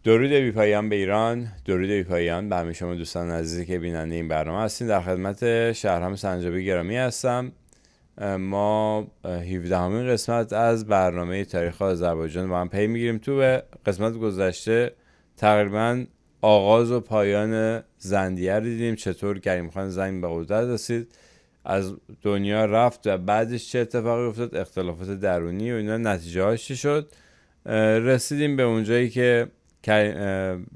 درود بی پایان به ایران، درود بی پایان به همه شما دوستان عزیزی که بیننده این برنامه هستین. در خدمت شهرام سنجابی گرامی هستم. ما 17مین قسمت از برنامه تاریخ آذربایجان با هم پی میگیریم. تو قسمت گذشته تقریبا آغاز و پایان زندیه رو دیدیم، چطور کریم خان زند به قدرت رسید، از دنیا رفت و بعدش چه اتفاقی افتاد، اختلافات درونی و اینا نتیجه هاش چی شد. رسیدیم به اونجایی که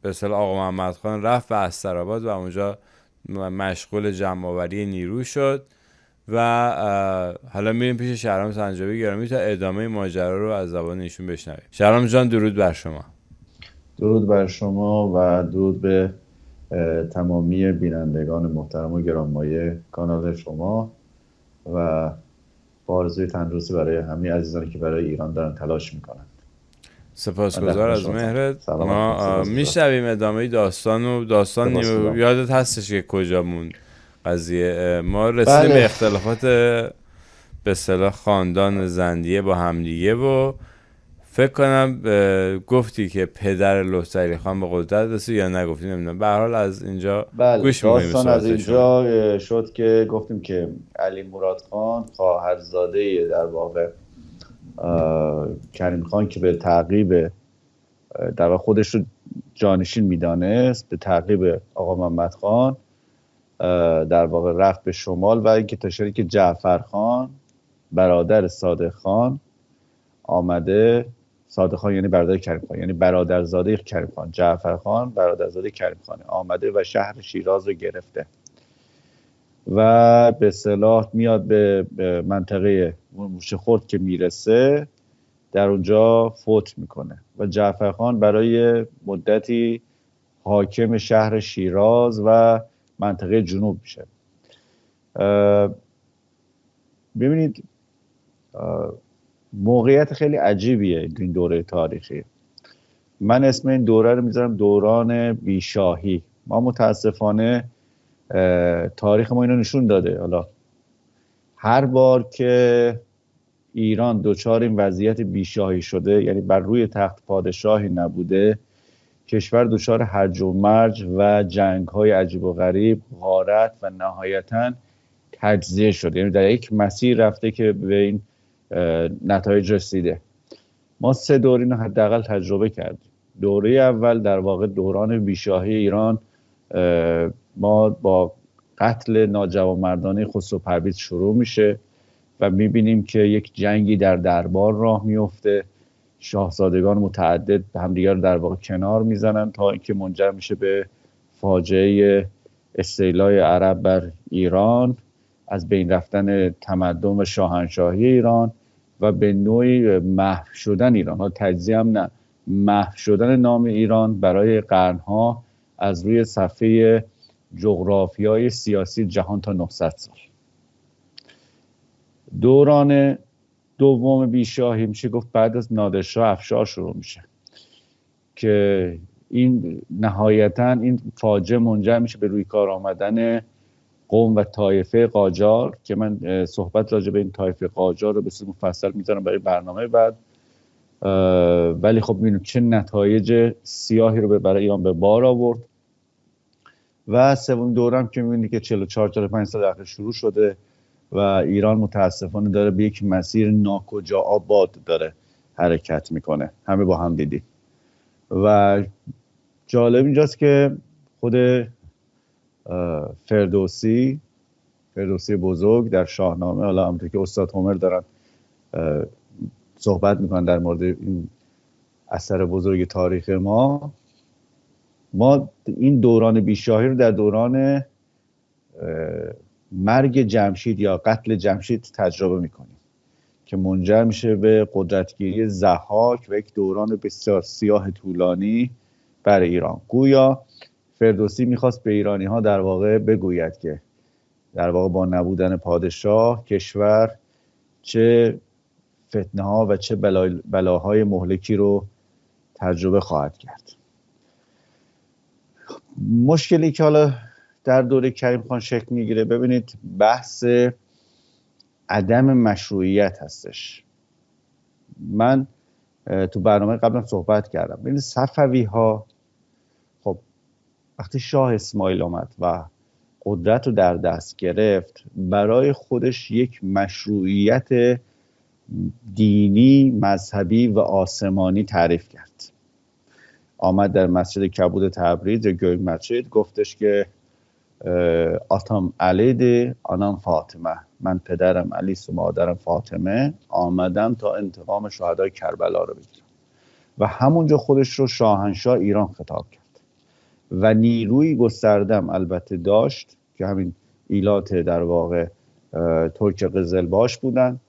به اصطلاح آقا محمد خان رفت به استرآباد و اونجا مشغول جمع آوری نیرو شد و حالا میریم پیش شهرام سنجابی گرامی تا ادامه ماجرا رو از زبان ایشون بشنویم. شهرام جان درود بر شما. درود بر شما و درود به تمامی بینندگان محترم و گرانمایه کانال شما و با آرزوی تندرستی برای همه عزیزانی که برای ایران دارن تلاش میکنن. سپاسگزار از مهرت. ما میشنویم ادامه داستان یادت هستش که کجا موند قضیه؟ ما رسیدیم به اختلافات به اصطلاح خاندان زندیه با همدیگه و فکر کنم گفتی که پدر لطفعلی خان به قدرت رسید یا نگفتی، نمیدونم. به هر حال از اینجا گوش می‌کنیم. داستان از اینجا شد که گفتیم که علی مراد خان خواهرزاده در واقع کریم خان که به تعقیب در واقع خودش رو جانشین میدانست، به تعقیب آقا محمد خان در واقع رفت به شمال و اینکه تا شریک جعفر خان برادر صادق خان آمده. صادق خان یعنی برادر کریم خان، یعنی برادرزاده کریم خان. جعفر خان برادرزاده کریم خان آمده و شهر شیراز رو گرفته و به اصطلاح میاد به منطقه موشه‌خرد که میرسه در اونجا فوت میکنه و جعفر خان برای مدتی حاکم شهر شیراز و منطقه جنوب میشه. ببینید موقعیت خیلی عجیبیه این دوره تاریخی. من اسم این دوره رو میذارم دوران بیشاهی. ما متاسفانه تاریخ ما اینو نشون داده. حالا هر بار که ایران دچار این وضعیت بیشاهی شده، یعنی بر روی تخت پادشاهی نبوده، کشور دچار هرج و مرج و جنگ‌های عجیب و غریب، غارت و نهایتاً تجزیه شده. یعنی در یک مسیر رفته که به این نتایج رسیده. ما 3 دوره اینو حداقل تجربه کردیم. دوره اول در واقع دوران بیشاهی ایران، ما با قتل ناجوانمردانه خسرو پرویز شروع میشه و میبینیم که یک جنگی در دربار راه میفته. شاهزادگان متعدد همدیگر رو در واقع کنار میزنن تا اینکه منجر میشه به فاجعه استیلای عرب بر ایران، از بین رفتن تمدن و شاهنشاهی ایران و به نوعی محو شدن ایران. ها تجزیه هم نه، محو شدن نام ایران برای قرنها از روی صفحه جغرافیای سیاسی جهان تا 900 سال. دوران دوم بیشاهی میشه گفت بعد از نادرشاه افشار شروع میشه که این نهایتاً این فاجعه منجر میشه به روی کار آمدن قوم و طایفه قاجار که من صحبت راجع به این طایفه قاجار رو به صورت مفصل میذارم برای برنامه بعد. ولی خب ببینیم چه نتایج سیاهی رو برای ایران به بار آورد. و سومین دورم که میبینید که 44-45 سال اخیر شروع شده و ایران متاسفانه داره به یک مسیر ناکجا آباد داره حرکت میکنه. همه با هم دیدیم و جالب اینجاست که خود فردوسی بزرگ در شاهنامه، حالا همونطور که استاد هومر دارن صحبت میکنن در مورد این اثر بزرگ تاریخ ما این دوران بیشاهی رو در دوران مرگ جمشید یا قتل جمشید تجربه میکنیم که منجر میشه به قدرتگیری ضحاک و یک دوران بسیار سیاه طولانی برای ایران. گویا فردوسی میخواست به ایرانی ها در واقع بگوید که در واقع با نبودن پادشاه کشور چه فتنه ها و چه بلاهای مهلکی رو تجربه خواهد کرد. مشکلی که حالا در دوره کریم خان شکل میگیره، ببینید بحث عدم مشروعیت هستش. من تو برنامه قبلا صحبت کردم. ببینید صفوی ها وقتی شاه اسماعیل آمد و قدرت رو در دست گرفت، برای خودش یک مشروعیت دینی، مذهبی و آسمانی تعریف کرد. آمد در مسجد کبود تبریز یا گوی مسجد گفتش که آتام علی ده آنام فاطمه، من پدرم علی و مادرم فاطمه آمدم تا انتقام شهدای کربلا رو بگیرم و همونجا خودش رو شاهنشاه ایران خطاب کرد و نیروی گستردم البته داشت که همین ایلات در واقع ترک قزلباش بودن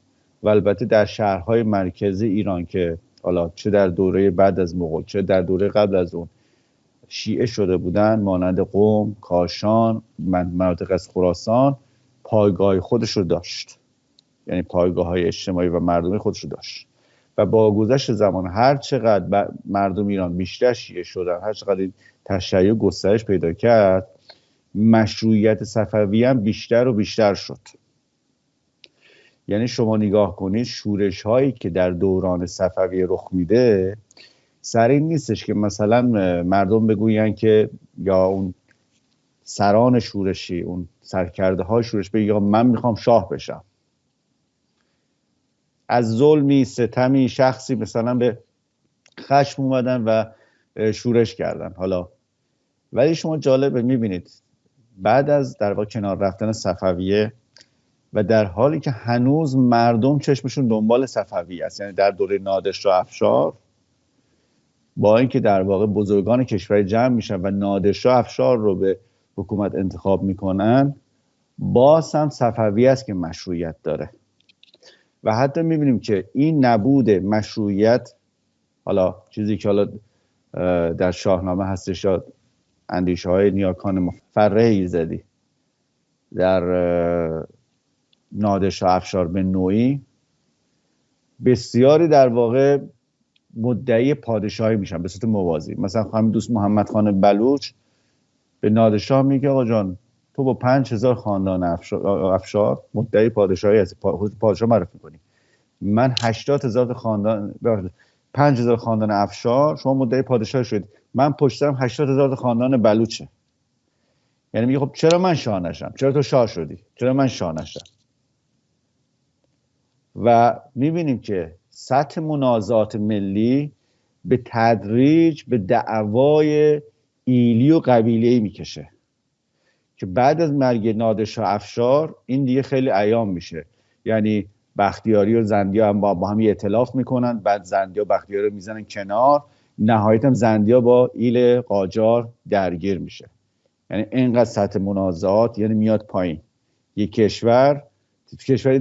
و البته در شهرهای مرکزی ایران که حالا چه در دوره بعد از مغول چه در دوره قبل از اون شیعه شده بودن، مانند قم، کاشان، مناطق از خراسان، پایگاه خودش رو داشت، یعنی پایگاه های اجتماعی و مردمی خودش رو داشت و با گذشت زمان هر چقدر مردم ایران بیشتر شیعه شدن، هر چقدر این تشیع گسترش پیدا کرد، مشروعیت صفوی هم بیشتر و بیشتر شد. یعنی شما نگاه کنید شورش هایی که در دوران صفوی رخ میده سر این نیستش که مثلا مردم بگوین که یا اون سران شورشی، اون سرکرده های شورش بگوین من میخوام شاه بشم، از ظلمی، ستمی، شخصی مثلا به خشم اومدن و شورش کردن. حالا ولی شما جالبه میبینید بعد از در واقع کنار رفتن صفویه و در حالی که هنوز مردم چشمشون دنبال صفوی است، یعنی در دوره نادرشاه افشار، با اینکه در واقع بزرگان کشور جمع میشن و نادرشاه افشار رو به حکومت انتخاب میکنن، باز هم صفوی است که مشروعیت داره و حتی میبینیم که این نبود مشروعیت، حالا چیزی که حالا در شاهنامه هستش یا اندیشه های نیاکان مفرح ایزدی در نادرشاه افشار به نوعی، بسیاری در واقع مدعی پادشاهی میشن به صورت موازی. مثلا همین دوست محمد خان بلوچ به نادرشاه میگه آقا جان تو با 5000 خاندان افشار مدعی پادشاهی هستی، پادشاه معرفی کنی، من 80000 خاندان 5000 خاندان افشار، شما مدعی پادشاهی شدید، من پشتم 80000 خاندان بلوچه. یعنی میگه خب چرا من شاه نشم؟ چرا تو شاه شدی؟ چرا من شاه نشم؟ و میبینیم که سطح منازعات ملی به تدریج به دعوای ایلی و قبیله‌ای میکشه که بعد از مرگ نادرشاه افشار این دیگه خیلی عیان میشه. یعنی بختیاری و زندیه هم با هم ائتلاف میکنن، بعد زندیه و بختیاری رو میزنن کنار، نهایتا زندیه با ایل قاجار درگیر میشه. یعنی اینقدر سطح منازعات یعنی میاد پایین. یک کشور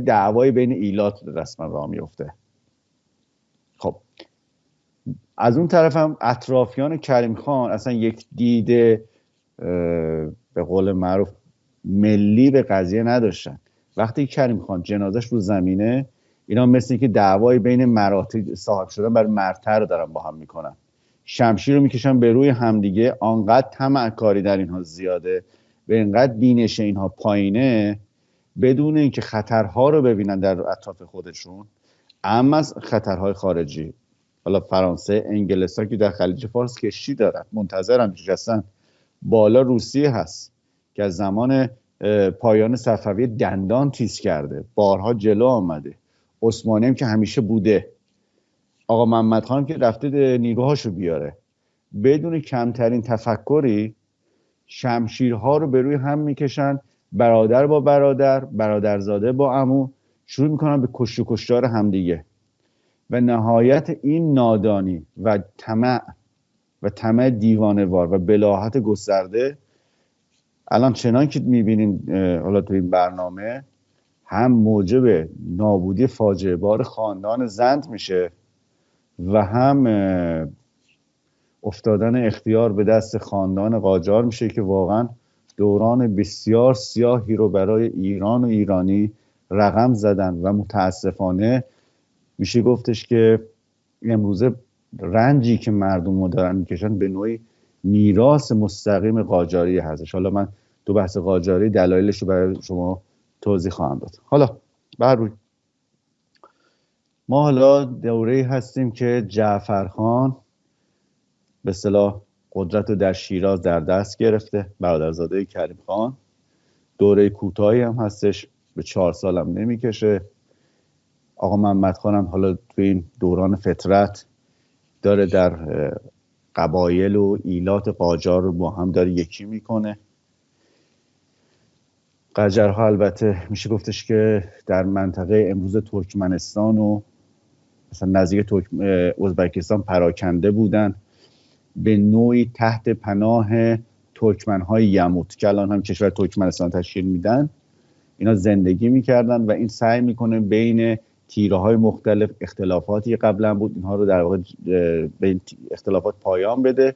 دعوای بین ایلات رسما راه میفته. خب از اون طرف هم اطرافیان کریم خان اصلا یک دیده به قول معروف ملی به قضیه نداشتن. وقتی کریم خان جنازش رو زمینه، اینا مثل که دعوای بین مراتع صاحب شدن بر مرتع رو دارن با هم میکنن، شمشیر رو میکشن به روی همدیگه. آنقدر طمع کاری در اینها زیاده، به اینقدر بینش اینها پایینه، بدون اینکه خطرها رو ببینن در اطراف خودشون، اما از خطرهای خارجی. حالا فرانسه، انگلستان که در خلیج فارس کشتی دارن، منتظرن نشستن. بالا روسیه هست که از زمان پایان صفوی دندان تیز کرده، بارها جلو آمده. عثمانی هم که همیشه بوده. آقا محمد خان که رفته نیروهاشو بیاره، بدون کمترین تفکری شمشیرها رو به روی هم میکشن، برادر با برادر، برادرزاده با عمو، شروع میکنن به کشت و کشتار همدیگه. و نهایت این نادانی و طمع دیوانه‌وار و بلاهت گسترده الان چنان که میبینین حالا تو این برنامه، هم موجب نابودی فاجعه بار خاندان زند میشه و هم افتادن اختیار به دست خاندان قاجار میشه که واقعا دوران بسیار سیاهی رو برای ایران و ایرانی رقم زدن و متاسفانه میشه گفتش که امروزه رنجی که مردم دارن میکشن به نوعی میراث مستقیم قاجاری هستش. حالا من تو بحث قاجاری دلایلش رو برای شما توضیح خواهم داد. حالا بر ما حالا دوره‌ای هستیم که جعفرخان به اصطلاح قدرت رو در شیراز در دست گرفته، برادرزاده کریم خان. دوره کوتاهی هم هستش، به 4 سال هم نمیکشه. آقا محمد خان هم حالا تو این دوران فترت داره در قبایل و ایلات قاجار رو با هم داره یکی میکنه. قاجرها البته میشه گفتش که در منطقه امروز ترکمنستان و مثلا نزدیک ازبکستان پراکنده بودن، به نوعی تحت پناه ترکمنهای یموت که الان هم کشور ترکمنستان تشکیل میدن، اینا زندگی میکردن و این سعی میکنه بین تیره های مختلف اختلافاتی که قبلا بود اینها رو در واقع به این اختلافات پایان بده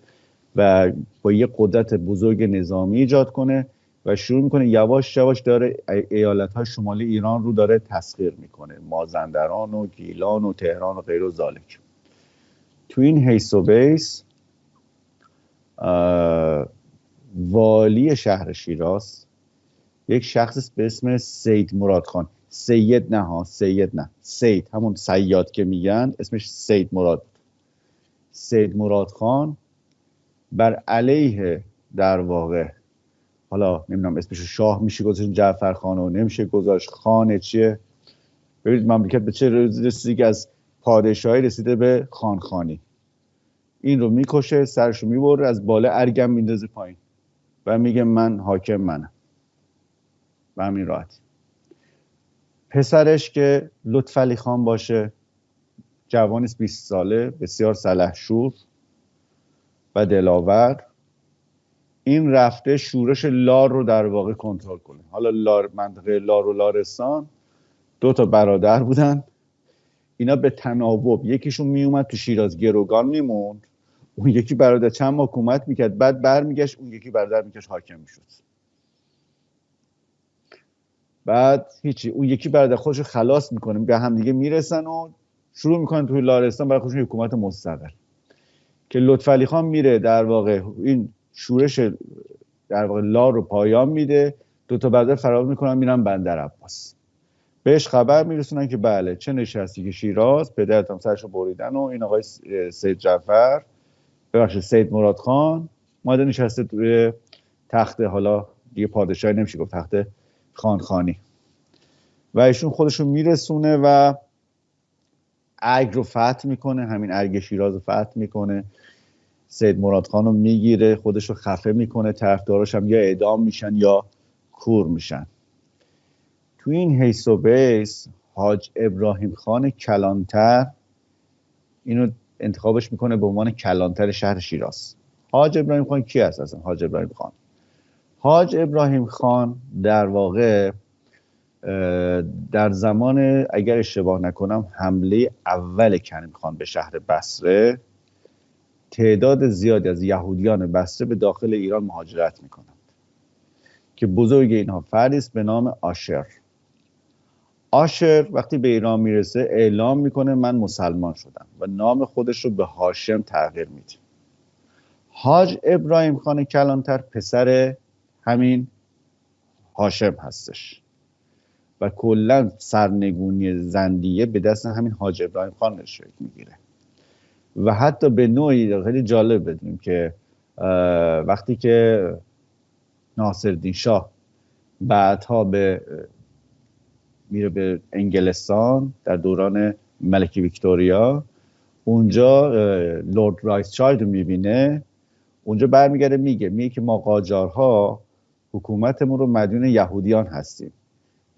و با یه قدرت بزرگ نظامی ایجاد کنه و شروع میکنه یواش یواش داره ایالت‌های شمالی ایران رو داره تسخیر میکنه، مازندران و گیلان و تهران و غیر و ذالک. تو این حیث و بیس والی شهر شیراز یک شخص به اسم سید مراد خان، سید نه، سید همون صیاد که میگن اسمش سید مراد. سید مراد خان بر علیه در واقع، حالا نمیدونم اسمش شاه میشه گذاشت جعفر خان و نمیشه گذاشت، خانه چیه، ببینید مملکت به چه رسیدی که از پادشاهی رسیده به خانخانی. این رو میکشه، سرش رو میبره، از بالا ارگم میندازه پایین و میگه من حاکم منم. و همین راحتی. پسرش که لطفعلی خان باشه، جوانی 20 ساله، بسیار سلحشور و دلاور، این رفته شورش لار رو در واقع کنترل کنه. حالا منطقه لار و لارستان 2 تا برادر بودن، اینا به تناوب یکیشون میومد تو شیراز گروگان میموند، اون یکی برادر چند ماه حکومت میکرد، بعد برمیگشت اون یکی برادر میکشت حاکم میشد. بعد هیچی، اون یکی برادر خودشو خلاص میکنه، به هم دیگه میرسن و شروع میکنن توی لارستان برای خودشون حکومت مستقل. که لطفعلی خان میره در واقع این شورش در واقع لار رو پایان میده، 2 تا برادر فرار میکنن میرن بندر عباس، بهش خبر میرسونن که بله چه نشستی که شیراز، پدرت هم سرشو بریدن و این آقای سید جعفر سید مراد خان ماده نشسته توی تخت، حالا دیگه پادشاهی نمیشه گفت، تخت خانخانی، و ایشون خودشون میرسونه و ارگ رو فتح میکنه، همین ارگ شیراز رو فتح میکنه، سید مراد خان رو میگیره، خودش رو خفه میکنه، طرفداراش هم یا اعدام میشن یا کور میشن. تو این حیث و بیس حاج ابراهیم خان کلانتر اینو انتخابش میکنه به عنوان کلانتر شهر شیراز. حاج ابراهیم خان کی هست اصلا؟ حاج ابراهیم خان، حاج ابراهیم خان در واقع در زمان، اگر اشتباه نکنم، حمله اول کریم خان به شهر بصره، تعداد زیادی از یهودیان بصره به داخل ایران مهاجرت میکنند که بزرگ اینها فردی است به نام آشر. آشر وقتی به ایران میرسه اعلام میکنه من مسلمان شدم و نام خودش رو به هاشم تغییر میده. حاج ابراهیم خان کلانتر پسر همین هاشم هستش و کلا سرنگونی زندیه به دست همین حاج ابراهیم خان شکل میگیره. و حتی به نوعی خیلی جالب بدونیم که وقتی که ناصرالدین شاه بعدها میره به انگلستان در دوران ملکه ویکتوریا، اونجا لورد رایتچایلد رو میبینه، اونجا برمیگرده میگه که ما قاجارها حکومتمون رو مدیون یهودیان هستیم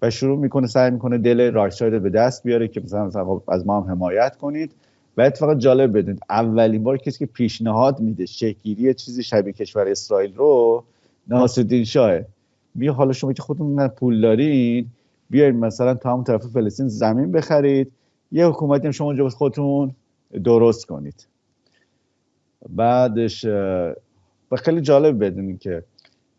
و شروع میکنه سعی میکنه دل رایتچایلد به دست بیاره که مثلا از ما هم حمایت کنید. و اتفاقا جالب بدونید اولین بار کسی که پیشنهاد میده شکل‌گیری چیزی شبیه کشور اسرائیل رو ناصرالدین شاهه. میگه حالا شما که خودتون پول دارین بیاین مثلا تا همون طرف فلسطین زمین بخرید، یه حکومتی هم شما اونجا خودتون درست کنید. بعدش و خیلی جالب بدونید که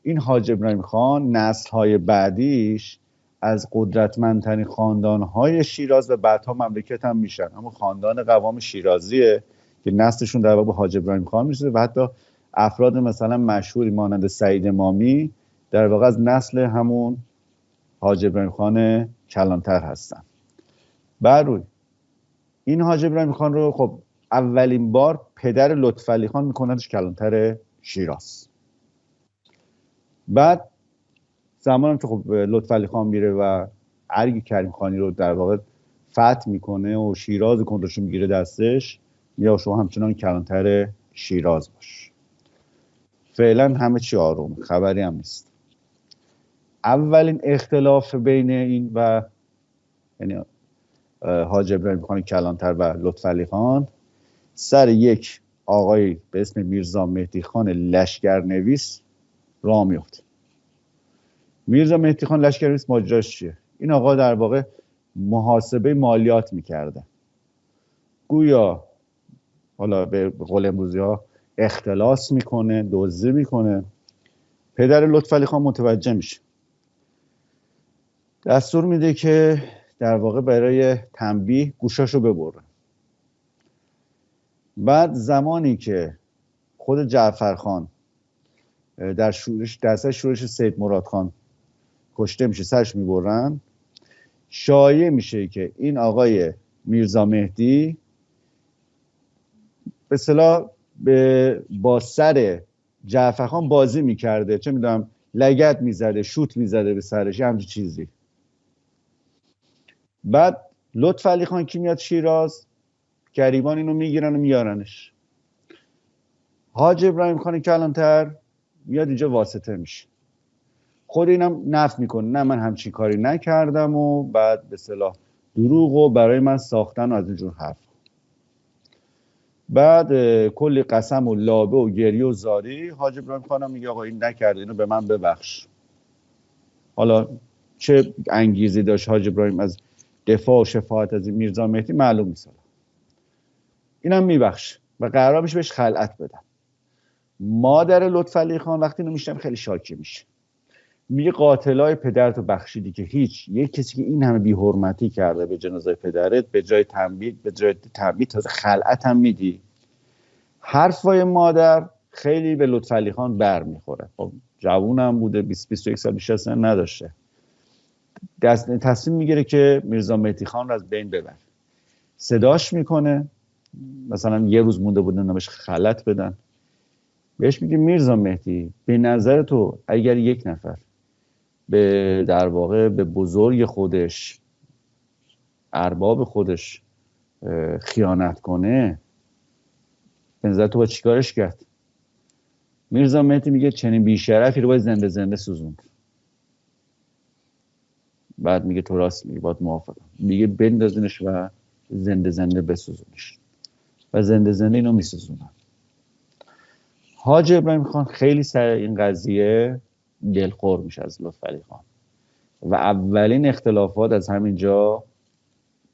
این حاج ابراهیم خان نسل‌های بعدیش از قدرتمندترین خاندان‌های شیراز و بعدها مملکت هم میشن، اما خاندان قوام شیرازیه که نسلشون در واقع حاج ابراهیم خان میشه و حتی افراد مثلا مشهوری مانند سعید امامی در واقع از نسل همون حاج ابراهیم خان کلانتر هستن. بروی این حاج ابراهیم خان رو خب اولین بار پدر لطفعلی خان میکنندش کلانتر شیراز. بعد زمانم که خب لطفعلی خان میره و ارگ کریم خانی رو در واقع فتح میکنه و شیراز کنترلش میگیره دستش، یا شما همچنان کلانتر شیراز باش. فعلا همه چی آروم، خبری هم نیست. اولین اختلاف بین این و یعنی حاج ابراهیم خان کلانتر و لطفعلی خان سر یک آقای به اسم میرزا مهدی خان لشکرنویس راه میفته. میرزا مهدی خان لشکرنویس ماجراش چیه؟ این آقا در واقع محاسبه مالیات میکرده، گویا حالا به قول امروزی ها اختلاس میکنه، دزدی میکنه. پدر لطفعلی خان متوجه میشه، دستور میده که در واقع برای تنبیه گوشاشو ببره. بعد زمانی که خود جعفر خان در سر شورش سید مراد خان کشته میشه، سرش میبرن، شایع میشه که این آقای میرزا مهدی به اصطلاح با سر جعفر خان بازی میکرده، چه میدونم لگد میزده، شوت میزده به سرش، همچین چیزی. بعد لطفعلی خان کی میاد شیراز، گریبان اینو میگیرن و میارنش. حاج ابراهیم خان کلانتر میاد اینجا واسطه میشه، خود اینم نفی میکنه، نه من همچین کاری نکردم و بعد به اصطلاح دروغ و برای من ساختن و از اینجور حرف. بعد کلی قسم و لابه و گریه و زاری، حاج ابراهیم خانم میگه آقا این نکرده، اینو به من ببخش. حالا چه انگیزی داشت حاج ابراهیم از دفاع و شفاعت از این میرزا مهدی معلوم نیست. اینم میبخش و قرار میشه بهش خلعت بدن. مادر لطفعلی خان وقتی اینو میشنم خیلی شاکی میشه، میگه قاتلای پدرتو بخشیدی که هیچ، یک کسی که این همه بی‌حرمتی کرده به جنازه پدرت، به جای تنبیه تازه خلعت هم میدی. حرفای مادر خیلی به لطفعلی خان بر میخوره. خب جوونم بوده، 20-21 سال بیشتر سن نداشته. تصمیم میگیره که میرزا مهدی خان رو از بین ببره. صداش میکنه، مثلا یه روز مونده بودن نامش خلعت بدن، بهش میگه میرزا مهدی به نظر تو اگر یک نفر به در واقع به بزرگ خودش، ارباب خودش خیانت کنه، به نظر تو با چیکارش کرد؟ میرزا مهدی میگه چنین بیشرفی رو باید زنده زنده سوزوند. بعد میگه تو راست میگی، باید موافقم. میگه بندازینش و زنده زنده بسوزونش و زنده زنده اینو میسوزونن. حاج ابراهیم خان خیلی سر این قضیه دلخور میشه از لطفعلی خان و اولین اختلافات از همینجا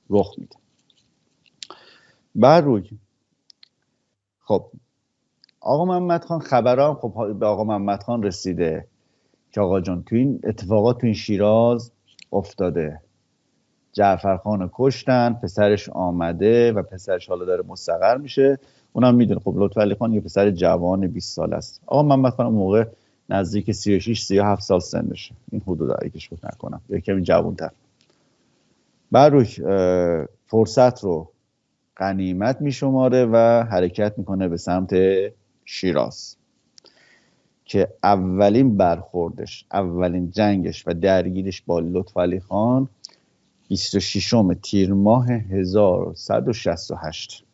رخ میده. بعد روی خب آقا محمد خان خبرام خب به آقا محمد خان رسیده که آقا جان تو این اتفاقات تو این شیراز افتاده، جعفر خان کشتن، پسرش آمده و پسرش حالا داره مستقر میشه. اونم میدونه خب لطفعلی خان یه پسر جوان 20 سال است. آقا محمد خان موقع نزدیک 36-37 سال سنشه، این حدود اگه شک نکنم، یا کمی جوان‌تر. بعد روی فرصت رو غنیمت میشماره و حرکت میکنه به سمت شیراز که اولین برخوردش، اولین جنگش و درگیرش با لطفعلی خان 26 تیر ماه 1168.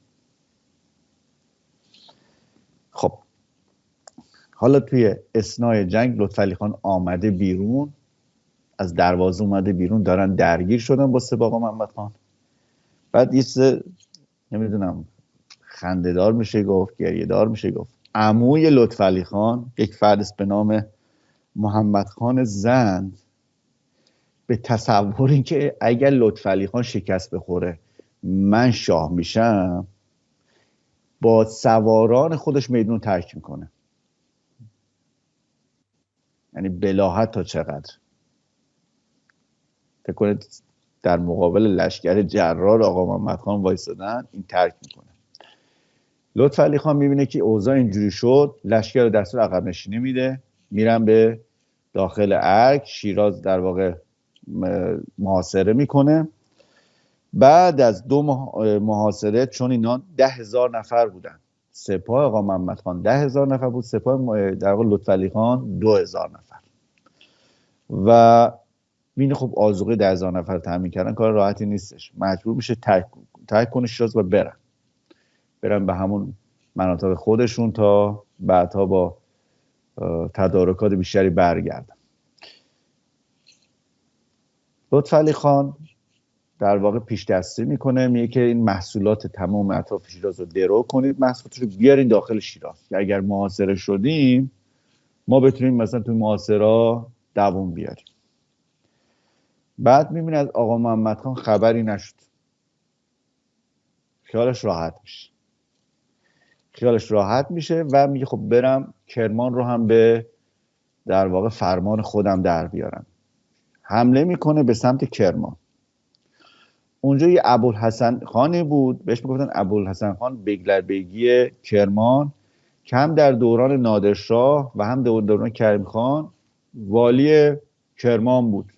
خب حالا توی اثنای جنگ لطفعلی خان آمده بیرون، از دروازه اومده بیرون، دارن درگیر شدن با سباق محمد خان. بعد یه چیز نمیدونم خنده‌دار میشه گفت، گریه‌دار میشه گفت، عموی لطفعلی خان یک فرد به نام محمد خان زند به تصور این که اگر لطفعلی خان شکست بخوره من شاه میشم، با سواران خودش میدون ترک میکنه. یعنی بلاهت تا چقدر، فکر کنید در مقابل لشکر جرار آقا محمد خان وایسادن، این ترک میکنه. لطفعلی خان میبینه که اوضاع اینجوری شد، لشکر رو دستور عقب نشینی میده، میرن به داخل ارگ، شیراز در واقع محاصره میکنه. بعد از 2 محاصره، چون اینا 10,000 نفر بودن، سپاه آقا محمد خان 10,000 نفر بود، سپاه در واقع لطفعلی خان 2,000 نفر. و بین خب آذوقه 10,000 نفر تامین کردن کار راحتی نیستش، مجبور میشه ترک کنه شیراز و برن به همون مناطق خودشون تا بعدها با تدارکات بیشتری برگردن. لطفعلی خان در واقع پیش دستی میکنه، میگه که این محصولات تمام اطراف شیراز رو درو کنید، محصولات رو بیارین داخل شیراز که اگر محاصره شدیم ما بتونیم مثلا توی محاصره دووم بیاریم. بعد میبینه از آقا محمد خان خبری نشد، خیالش راحت میشه و میگه خب برم کرمان رو هم به در واقع فرمان خودم در بیارم. حمله میکنه به سمت کرمان. اونجا یه ابوالحسن خانی بود بهش میگفتن ابوالحسن خان بگلربیگی کرمان که هم در دوران نادرشاه و هم در دوران کریم خان والی کرمان بود.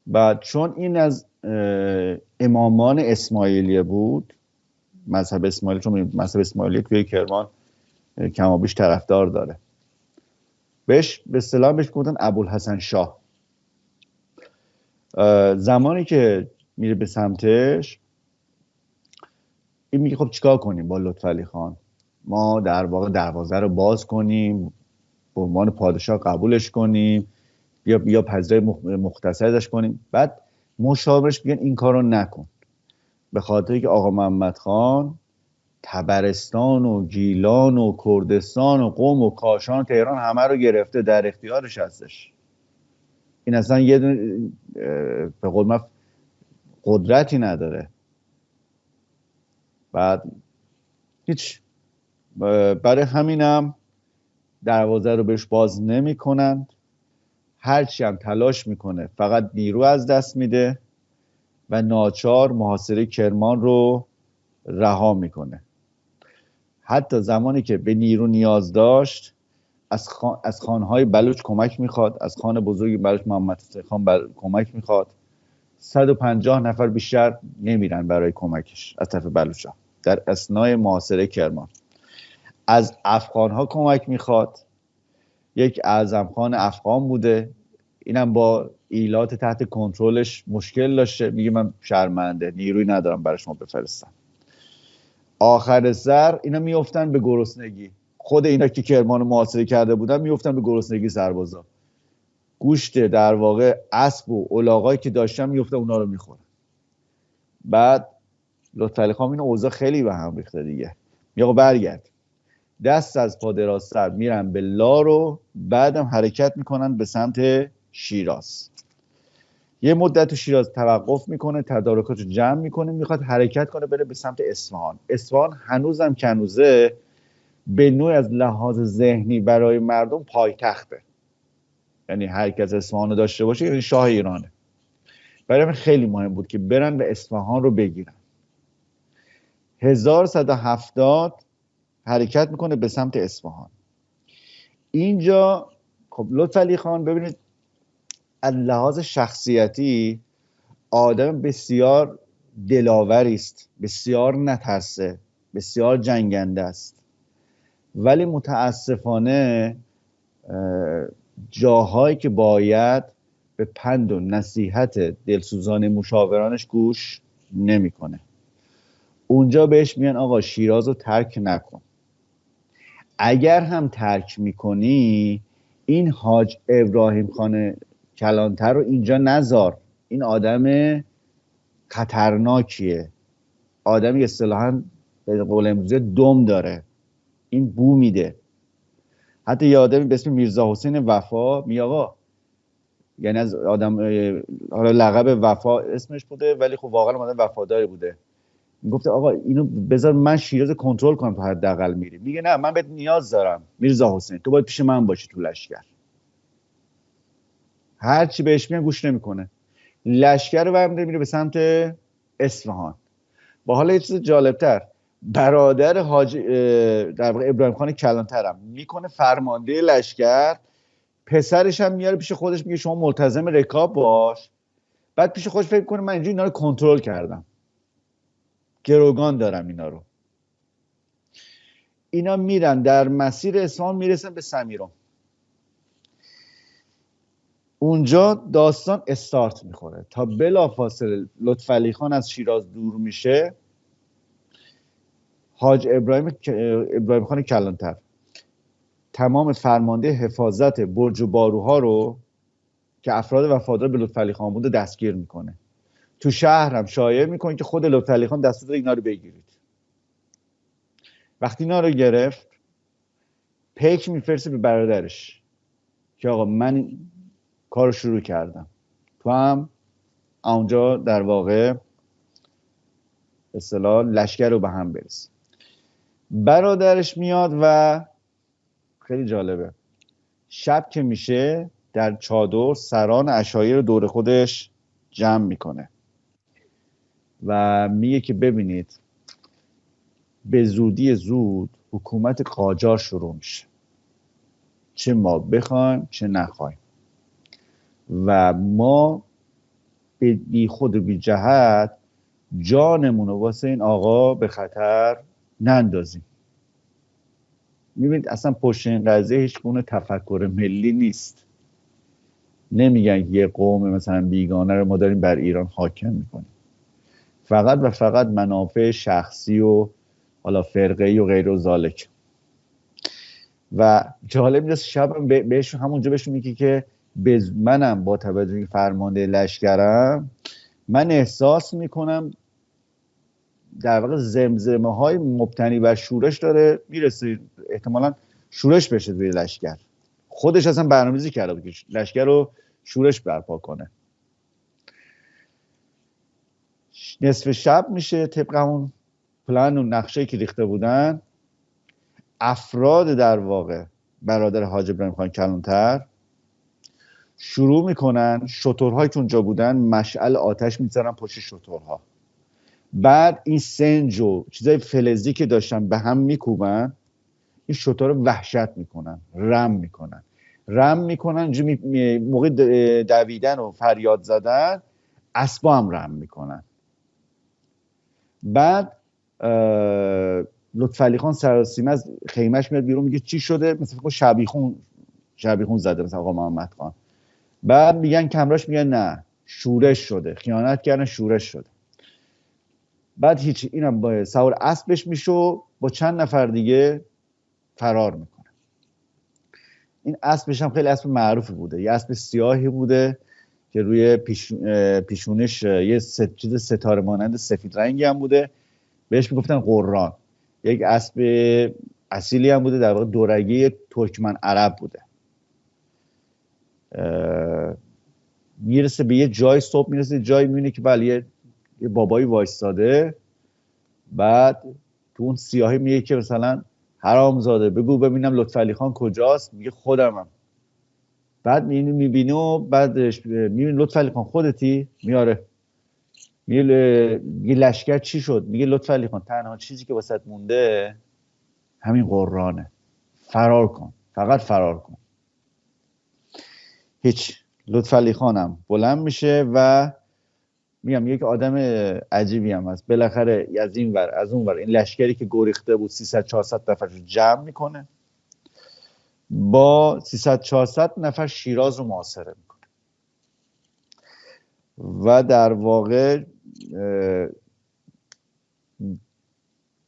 بعد چون این از امامان اسماعیلیه بود، مذهب اسماعیلی، چون مذهب اسماعیلی توی کرمان کمابیش طرفدار داره، بهش به اصطلاح بهش گفتن ابوالحسن شاه. زمانی که میره به سمتش این میگه خب چیکار کنیم با لطفعلی خان؟ ما در واقع دروازه رو باز کنیم، به عنوان پادشاه قبولش کنیم یا پذیرای مختصر ازش کنیم؟ بعد مشاورش میگن این کارو نکن، به خاطری که آقا محمد خان طبرستان و گیلان و کردستان و قم و کاشان تهران همه رو گرفته، در اختیارش هستش. این اصلا یه دونه به قول من قدرتی نداره. بعد هیچ، برای همینم دروازه رو بهش باز نمی کنند. هرچی هم تلاش میکنه فقط نیرو از دست میده و ناچار محاصره کرمان رو رها میکنه. حتی زمانی که به نیرو نیاز داشت از خانهای بلوچ کمک میخواد، از خان بزرگ بلوچ محمد حسین خان کمک میخواد. 150 نفر بیشتر نمیرن برای کمکش از طرف بلوچ‌ها در اثنای محاصره کرمان. از افغانها کمک میخواد، یک اعظم خان افغان بوده، اینم با ایلات تحت کنترلش مشکل داشته، میگه من شرمنده نیروی ندارم برای شما بفرستم. آخر سر اینا میافتن به گرسنگی، خود اینا که کرمان محاصره کرده بودن میافتن به گرسنگی، سربازا گوشت در واقع اسب و الاغایی که داشتن میافتن اونا رو میخورن. بعد لطفعلی خان این اوضاع خیلی به هم ریخته دیگه، میگه برگرد. دست از پا درازتر میرن به لارو، بعدم حرکت میکنن به سمت شیراز. یه مدت تو شیراز توقف میکنه، تدارکات رو جمع میکنه، میخواد حرکت کنه بره به سمت اصفهان. اصفهان هنوزم کنوزه به نوع از لحاظ ذهنی برای مردم پایتخته، یعنی هر کس اصفهان رو داشته باشه یعنی شاه ایرانه. برای من خیلی مهم بود که برن و اصفهان رو بگیرن. 1170 حرکت میکنه به سمت اصفهان. اینجا خب لطفعلی خان ببینید از لحاظ شخصیتی آدم بسیار دلاوری است، بسیار نترسه، بسیار جنگنده است، ولی متاسفانه جاهایی که باید به پند و نصیحت دلسوزان مشاورانش گوش نمیکنه. اونجا بهش میگن آقا شیراز رو ترک نکن، اگر هم ترک میکنی این حاج ابراهیم خان کلانتر رو اینجا نذار، این آدم خطرناکیه، آدمی اصطلاحاً به قول امروزی دم داره، این بو میده. حتی یه آدمی به اسم میرزا حسین وفا می آقا، یعنی از آدم حالا لقب وفا اسمش بوده ولی خب واقعا آدم وفاداری بوده، میگفته آقا اینو بذار من شیراز کنترل کنم تا حداقل میری. میگه نه من بهت نیاز دارم میرزا حسین، تو باید پیش من باشی تو لشکر. هر چی بهش میگن گوش نمیکنه، لشکر رو برمی‌داره میره به سمت اصفهان. با حالا یه چیز جالبتر، برادر حاج در واقع ابراهیم خان کلانترم میکنه فرمانده لشکر، پسرش هم میاره پیش خودش، میگه شما ملتزم رکاب باش. بعد پیش خودش فکر کنه من اینجا اینا رو کنترل کردم، گروگان دارم اینا رو. اینا میرن در مسیر اصفهان میرسن به سمیران. اونجا داستان استارت میخوره. تا بلافاصله لطفعلی خان از شیراز دور میشه، حاج ابراهیم خان کلانتر تمام فرمانده حفاظت برج و باروها رو که افراد وفادار به لطفعلی خان بوده دستگیر میکنه. تو شهر هم شایع میکنه که خود لطفعلی خان دستور داده اینا رو بگیرید. وقتی اینا رو گرفت، پیک میفرسته به برادرش که آقا من کارو شروع کردم، تو هم اونجا در واقع اصطلاح لشکر رو به هم برس. برادرش میاد و خیلی جالبه، شب که میشه در چادر سران عشایر رو دور خودش جمع میکنه و میگه که ببینید به زودی زود حکومت قاجار شروع میشه، چه ما بخوایم چه نخوایم، و ما به بی خود و بی جهت جانمون رو واسه این آقا به خطر نندازیم. میبینید اصلا پشت این قضیه هیچ گونه تفکر ملی نیست. نمیگن یه قوم مثلا بیگانه رو ما داریم بر ایران حاکم میکنیم. فقط و فقط منافع شخصی و حالا فرقه‌ای و غیر و ذالک. و جالب نیست شب بهشون همونجا بهشون میگه که منم با توجه به فرمانده لشکرم، من احساس میکنم در واقع زمزمه های مبتنی بر شورش داره میرسه، احتمالاً شورش بشه توی لشکر. خودش اصلا برنامه‌ریزی کرده بود که لشکر رو شورش برپا کنه. نصف شب میشه، طبق همون پلان و نقشه‌ای که ریخته بودن، افراد در واقع برادر حاج ابراهیم خان کلانتر شروع میکنن، شترهایی که اونجا بودن مشعل آتش میذارن پشت شترها. بعد این سنج و چیزای فلزی که داشتن به هم میکوبن، این شترها رو وحشت میکنن، رم میکنن موقع دویدن و فریاد زدن اسبا هم رم میکنن. بعد لطفعلی خان سراسیمه از خیمهش میاد بیرون، میگه چی شده؟ مثلا شبیخون زده مثلا آقا محمد خان. بعد میگن کمراش، میگن نه شورش شده، خیانت کردن، شورش شده. بعد هیچی، اینم با سوار اسبش میشه و با چند نفر دیگه فرار میکنه. این اسبش هم خیلی اسب معروفی بوده، یه اسب سیاهی بوده که روی پیشونش یه چیز ستاره مانند سفید رنگی هم بوده، بهش میگفتن قران. یک اسب اصیلی هم بوده، در واقع دورگه ترکمن عرب بوده. میرسه به یه جای، صبح میرسه جایی میبینه که بله یه بابایی وایستاده. بعد تو اون سیاهی میگه که مثلا حرامزاده بگو ببینم لطفعلی خان کجاست؟ میگه خودمم. بعد میبینه و بعدش میبینه لطفعلی خان خودتی؟ میاره. میگه لشکر چی شد؟ میگه لطفعلی خان تنها چیزی که واسط مونده همین قرآنه، فرار کن، فقط فرار کن. هیچ. لطفعلی خانم بلند میشه و میگم یک آدم عجیبی هم هست، بالاخره از این ور از اون ور این لشکری که گریخته بود 300-400 نفر رو جمع میکنه، با 300-400 نفر شیراز رو محاصره میکنه و در واقع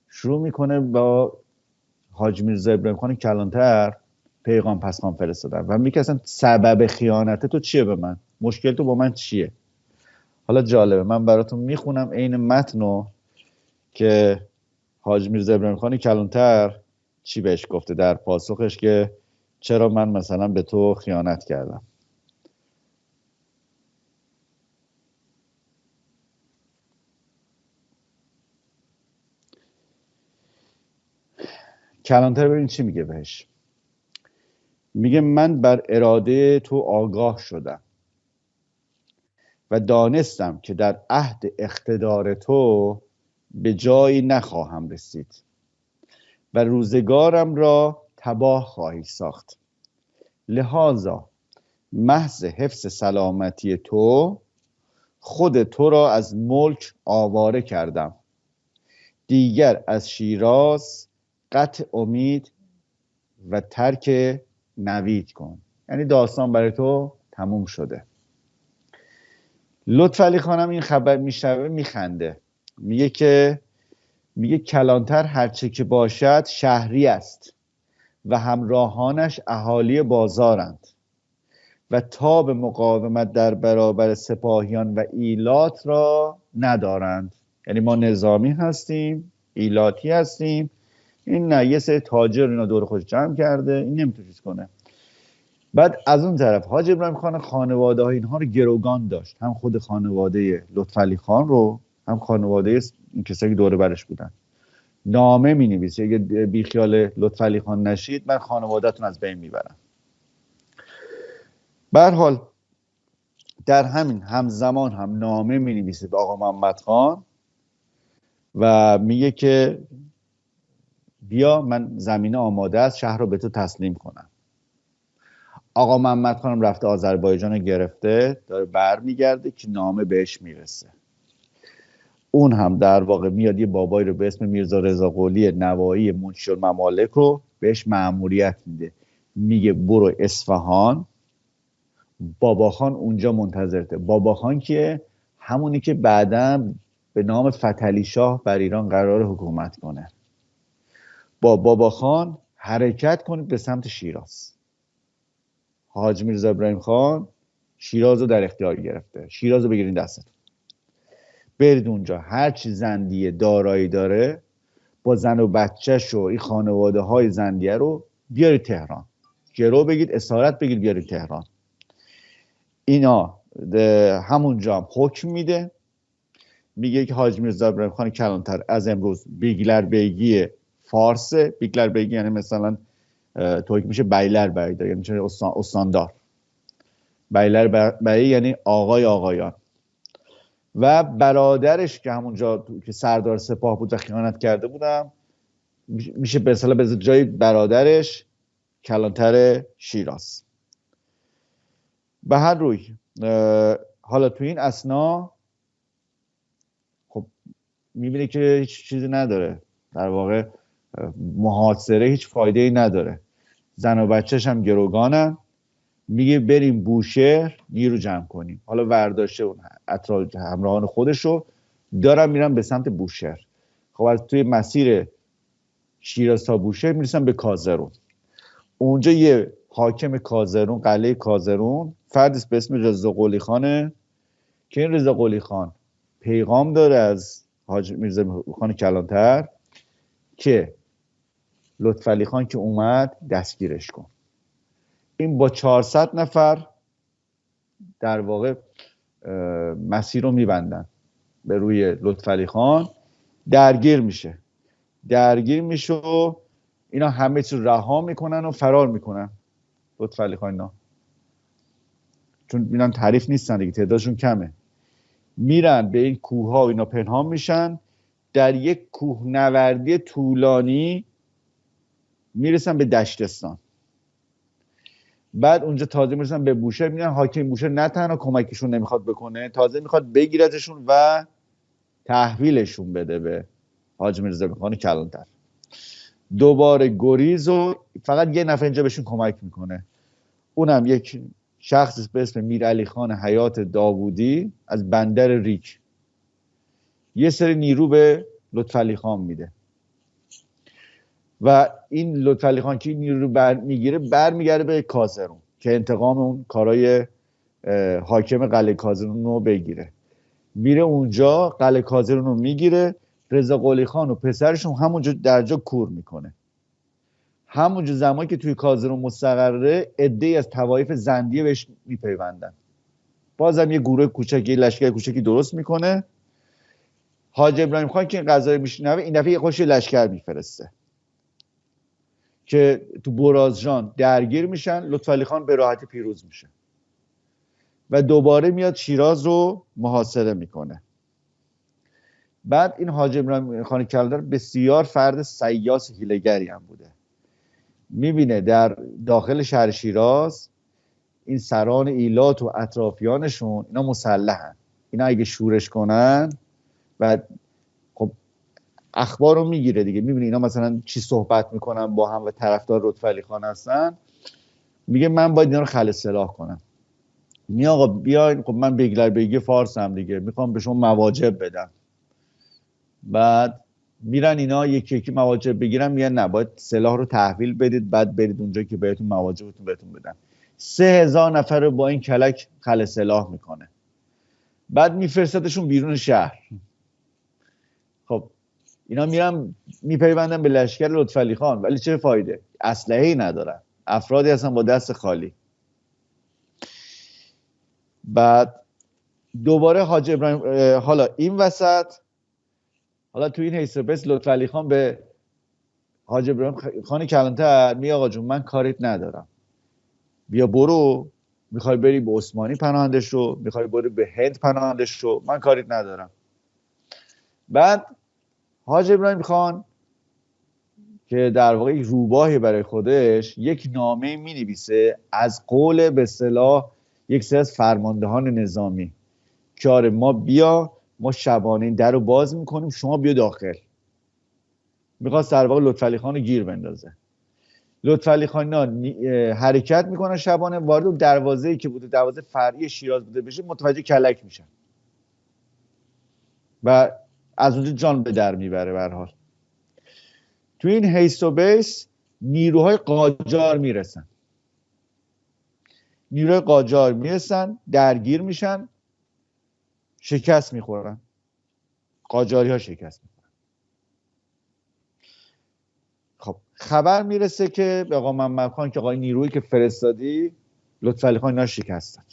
شروع میکنه با حاج میرزا ابراهیم خان کلانتر پیغام پسخان فرستادن و میگه اصلا سبب خیانت تو چیه به من؟ مشکل تو با من چیه؟ حالا جالبه، من براتون میخونم عین متنو که حاج میرزا ابراهیم خان کلانتر چی بهش گفته در پاسخش که چرا من مثلا به تو خیانت کردم. کلانتر ببین چی میگه بهش. میگه من بر اراده تو آگاه شدم و دانستم که در عهد اقتدار تو به جایی نخواهم رسید و روزگارم را تباه خواهی ساخت. لذا محض حفظ سلامتی تو خود تو را از ملک آواره کردم. دیگر از شیراز قطع امید و ترک نوید کن. یعنی داستان برای تو تموم شده. لطفعلی خانم این خبر میشنوه میخنده، میگه کلانتر هرچه که باشد شهری است و همراهانش اهالی بازارند و تاب مقاومت در برابر سپاهیان و ایلات را ندارند. یعنی ما نظامی هستیم، ایلاتی هستیم، این نه، یه سری تاجر اینا دور خودش جمع کرده، این نمیتونه چیز کنه. بعد از اون طرف حاج ابراهیم خان خانواده های اینها رو گروگان داشت، هم خود خانواده لطفعلی خان رو، هم خانواده این کسایی که دور برش بودن. نامه می نویسه اگه بیخیال لطفعلی خان نشید من خانوادهتون از بین میبرم. به هر حال در همین همزمان هم نامه می نویسه به آقا محمد خان و میگه که بیا من زمینه آماده است، شهر رو به تو تسلیم کنم. آقا محمد خانم رفته آذربایجان رو گرفته، داره برمیگرده که نامه بهش میرسه. اون هم در واقع میاد یه بابایی رو به اسم میرزا رضا قلی نوایی منشی الممالک رو بهش مأموریت میده، میگه برو اصفهان، بابا خان اونجا منتظرته. بابا خان که همونی که بعداً به نام فتحعلی شاه بر ایران قرار حکومت کنه. با بابا خان حرکت کنید به سمت شیراز. حاج میرزا ابراهیم خان شیراز رو در اختیار گرفته، شیراز رو بگیرین دستتون، برید اونجا هر چی زندیه دارایی داره با زن و بچه‌ش و این خانواده های زندیه رو بیارید تهران، گرو بگید، اسارت بگید، بیارید تهران. اینا همونجا هم حکم میده، میگه که حاج میرزا ابراهیم خان کلانتر از امروز بیگلر بیگی فارسه. بیگلر بیگی یعنی مثلا توی میشه بیلر بیگی، یعنی چه استاندار. بیلر بیگی یعنی آقای آقایان. و برادرش که همونجا که سردار سپاه بود و خیانت کرده بودم میشه به اصطلاح به جای برادرش کلانتر شیراز. به هر روی حالا تو این اثنا خب میبینه که هیچ چیزی نداره، در واقع محاصره هیچ فایده ای نداره، زن و بچهش هم گروگانن. میگه بریم بوشهر نیرو جمع کنیم. حالا ورداشته اون اطراف همراهان خودشو دارن میرن به سمت بوشهر. خب از توی مسیر شیراز تا بوشهر میرسن به کازرون. اونجا یه حاکم کازرون، قلعه کازرون، فردی به اسم رضا قلی خانه که این رضا قلی خان پیغام داره از حاج میرزا خان کلانتر که لطفعلی خان که اومد دستگیرش کن. این با 400 نفر در واقع مسیر رو میبندن به روی لطفعلی خان، درگیر میشه و اینا همه چیز رها میکنن و فرار میکنن. لطفعلی خان اینا چون اینا تعریف نیستن دیگه، تعدادشون کمه، میرن به این کوه ها و اینا پنهان میشن. در یک کوهنوردی طولانی میرسن به دشتستان. بعد اونجا تازه میرسن به بوشهر، میگن حاکم بوشهر نه تنها کمکشون نمیخواد بکنه، تازه میخواد بگیرتشون و تحویلشون بده به حاج میرزا خان کلانتر. دوباره گریز و فقط یه نفر اینجا بهشون کمک میکنه، اونم یک شخص به اسم میرعلی خان حیات داوودی از بندر ریک. یه سری نیرو به لطفعلی خان میده و این لطفعلی خان که این نیرو رو برمیگرده به کازرون که انتقام اون کارای حاکم قلعه کازرون رو بگیره. میره اونجا قلعه کازرون رو میگیره. رضا قلی خان و پسرشون همونجا درجا کور میکنه. همونجا زمانی که توی کازرون مستقره عده‌ای از طوایف زندیه بهش میپیوندن. بازم یه گروه کوچکی، لشکر کوچکی درست میکنه. حاج ابراهیم خان که این قضایی میشنوه این دفعه یه خوش لشکر میفرسته که تو برازجان درگیر میشن. لطفعلی خان به راحتی پیروز میشه و دوباره میاد شیراز رو محاصره میکنه. بعد این حاج ابراهیم خان کلانتر بسیار فرد سیاس حیله‌گری هم بوده. میبینه در داخل شهر شیراز این سران ایلات و اطرافیانشون اینا مسلحن، اینا اگه شورش کنن و خب اخبار رو میگیره دیگه، میبینی اینا مثلا چی صحبت میکنن با هم و طرفدار لطفعلی خان هستن، میگه من باید اینا رو خل سلاح کنم. می آقا بیاین، خب من بگلر بیگی فارسم دیگه، میخوام به شما مواجب بدم. بعد میرن اینا یکی یکی مواجب بگیرن، میگن نه باید سلاح رو تحویل بدید بعد برید اونجا که بهتون مواجبتون بهتون بدن. 3000 نفر رو با این کلک خل سلاح میکنه، بعد میفرستتشون بیرون شهر. خب اینا میرن میپیوندن به لشکر لطفعلی خان، ولی چه فایده؟ اسلحه‌ای ندارن، افرادی هستن با دست خالی. بعد دوباره حاج ابراهیم، حالا این وسط، حالا تو این حیث بس لطفعلی خان به حاج ابراهیم خان کلانتر میگه آقا جون من کاریت ندارم، بیا برو، میخوای بری به عثمانی پناهندش رو، میخوای بری به هند پناهندش رو، من کاریت ندارم. بعد حاج ابراهیم خان که در واقع یک روباهی برای خودش، یک نامه می نویسه از قول به اصطلاح یک سری از فرماندهان نظامی که آره ما بیا، ما شبانه این در رو باز میکنیم، شما بیا داخل. میخواست در واقع لطفعلی خان رو گیر بندازه. لطفعلی خان حرکت میکنن شبانه، وارد دروازه‌ای که بوده دروازه فرعی شیراز بوده بشه، متوجه کلک میشن و از اونجا جان به در میبره. به هر حال تو این هیست و بیس نیروهای قاجار میرسن، نیروهای قاجار میرسن درگیر میشن، شکست میخورن، قاجاری ها شکست میخورن. خب خبر میرسه که به آقا محمد خان که آقای نیرویی که فرستادی لطفعلی خان اینا شکست داد.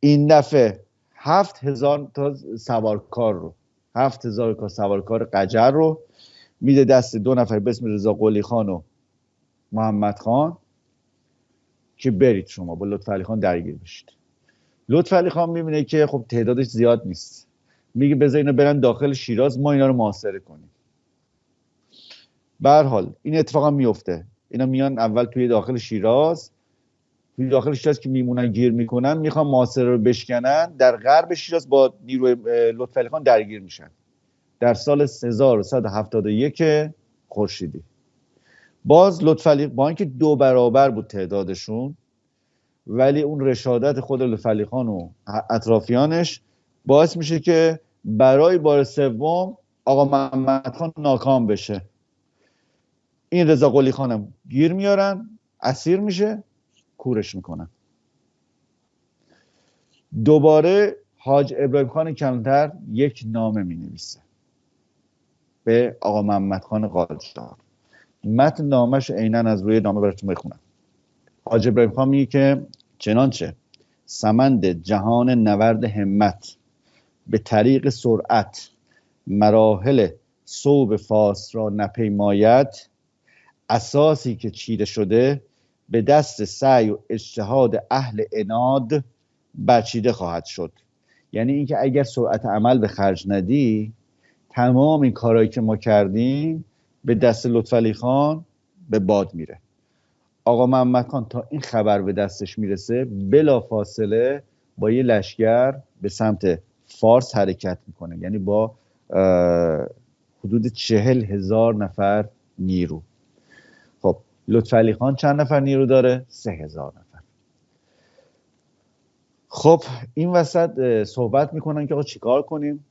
این دفعه 7000 تا سوارکار رو، 7000 سوارکار قجر رو میده دست دو نفر به اسم رضا قلی خان و محمد خان که برید شما با لطفعلی خان درگیر بشید. لطفعلی خان میبینه که خب تعدادش زیاد نیست، میگه بذار اینا برن داخل شیراز، ما اینا رو محاصره کنیم. به هر حال این اتفاق هم میفته، اینا میان اول توی داخل شیراز که میمونن گیر میکنن، میخوان محاصره رو بشکنن، در غرب شیراز با نیروی لطفعلی خان درگیر میشن در سال 1171 خورشیدی. باز لطفعلی با اینکه 2 برابر بود تعدادشون، ولی اون رشادت خود لطفعلی خان و اطرافیانش باعث میشه که برای بار سوم آقا محمد خان ناکام بشه. این رضا قلی خانم گیر میارن، اسیر میشه، کورش میکنن. دوباره حاج ابراهیم خان کلانتر یک نامه مینویسه به آقا محمد خان قاجار. متن نامش عیناً از روی نامه براتون بخونم. حاج ابراهیم خان میگه که چنانچه سمند جهان نورد همت به طریق سرعت مراحل صوب فاس را نپیماید، اساسی که چیده شده به دست سعی و اجتهاد اهل عناد برچیده خواهد شد. یعنی اینکه اگر سرعت عمل به خرج ندی، تمام این کارهایی که ما کردیم به دست لطفعلی خان به باد میره. آقا محمد خان تا این خبر به دستش میرسه بلا فاصله با یه لشکر به سمت فارس حرکت میکنه، یعنی با حدود 40,000 نفر نیرو. خب لطفعلی خان چند نفر نیرو داره؟ 3000 نفر. خب این وسط صحبت میکنن که آقا چیکار کنیم؟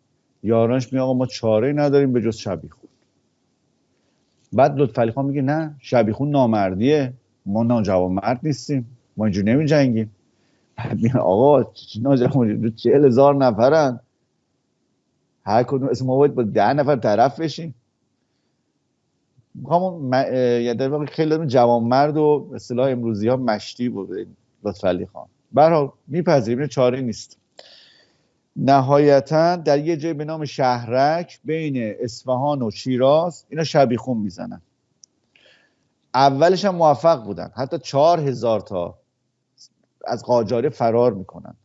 یارانش میگه آقا ما چاره‌ای نداریم به جز شبیخون. بعد لطفعلی خان میگه نه، شبیخون نامردیه، ما ناجوانمرد نیستیم، ما اینجور نمی جنگیم. بعد میگه آقا ناجوانمرد 40,000 نفرن، هر کدوم اسم ما باید با 10 نفر طرف بشیم. یعنی در واقع خیلی جوانمرد و اصطلاح امروزی ها مشتی بود لطفعلی خان. برای میپذیریم چاره نیست. نهایتا در یه جای به نام شهرک بین اصفهان و شیراز اینا شبیخون میزنن. اولش هم موفق بودن، حتی 4000 تا از قاجاری فرار میکنن.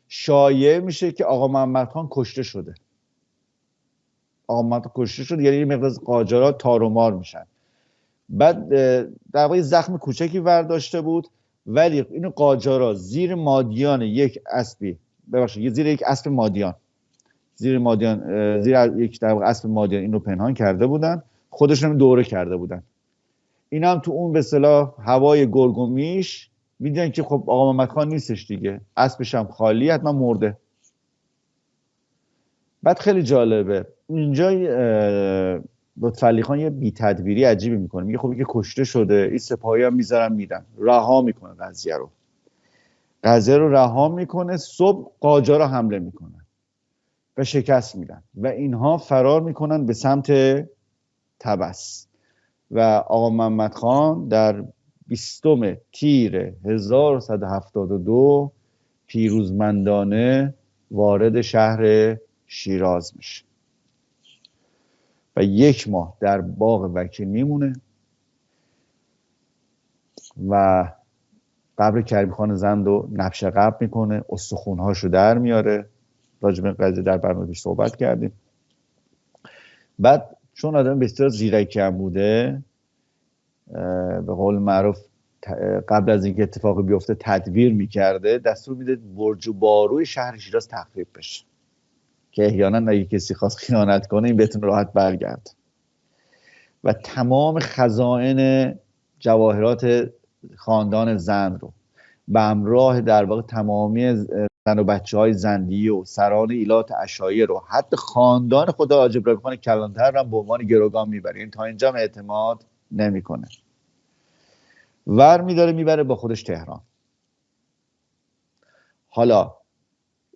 شایعه میشه که آقا محمد خان کشته شده. آقا محمد خان کشته شده، یعنی یه مقدار قاجارا تار و مار میشن. بعد در واقع زخم کوچکی برداشته بود، ولی اینو قاجارا زیر مادیان یک اسب مادیان زیر مادیان، زیر یک در واقع اسب مادیان این رو پنهان کرده بودن، خودشون دوره کرده بودن. این هم تو اون به اصطلاح هوای گرگ و میش میدونن که خب آقا محمد خان نیستش دیگه، اسبش هم خالی، حتما مرده. بعد خیلی جالبه اینجا لطفعلی خان یه بی تدبیری عجیبی میکنه، میگه خب که کشته شده، این سپاهی هم میذارن میرن، رها میکنه قضیه رو رها میکنه. صبح قاجار رو حمله میکنه و شکست میدن و اینها فرار میکنن به سمت طبس و آقا محمد خان در 20 تیر 1172 پیروزمندانه وارد شهر شیراز میشه و 1 ماه در باغ وکیل میمونه و قبر کریم خان زند رو نبش قبر میکنه، استخونهاشو در میاره. راجع به قضیه در برنامه پیش صحبت کردیم. بعد چون آدم بسیار زیرکی هم بوده، به قول معروف قبل از اینکه اتفاقی بیفته تدبیر میکرده، دستور میده برج و باروی شهر شیراز تخریب بشه که احیانا اگه کسی خواست خیانت کنه این بتونه راحت برگرد. و تمام خزائن جواهرات خاندان زند رو به همراه در واقع تمامی زن و بچه های زندی و سران ایلات عشایر رو، حتی خاندان خود حاج ابراهیم خان کلانتر رو به عنوان گروگان میبره. این تا اینجا اعتماد نمیکنه، ور میداره میبره با خودش تهران. حالا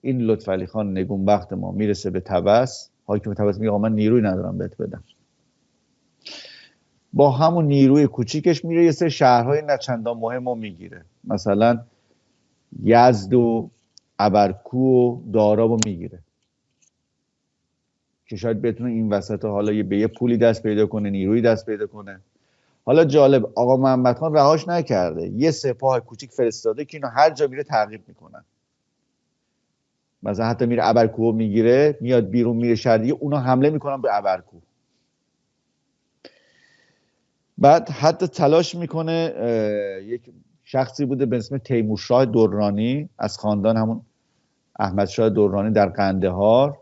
این لطفعلی خان نگونبخت ما میرسه به طبس. حاکم طبس میگه آقا من نیروی ندارم بهت بدم. با همون نیروی کوچیکش میره یه سری شهرهای نچندان مهم رو میگیره، مثلا یزد و ابرکو و داراب رو میگیره که شاید بتونه این وسط حالا به یه پولی دست پیدا کنه، نیروی دست پیدا کنه. حالا جالب، آقا محمد خان رهاش نکرده، یه سپاه کوچیک فرستاده که اینو هر جا میره تعقیب میکنن. مثلا حتی میره ابرکو میگیره، میاد بیرون میره شهر دیگه، اونو حمله میکنن به ابرکو. بعد حتی تلاش میکنه، یک شخصی بوده به اسم تیمورشاه درانی از خاندان همون احمدشاه درانی در قندهار،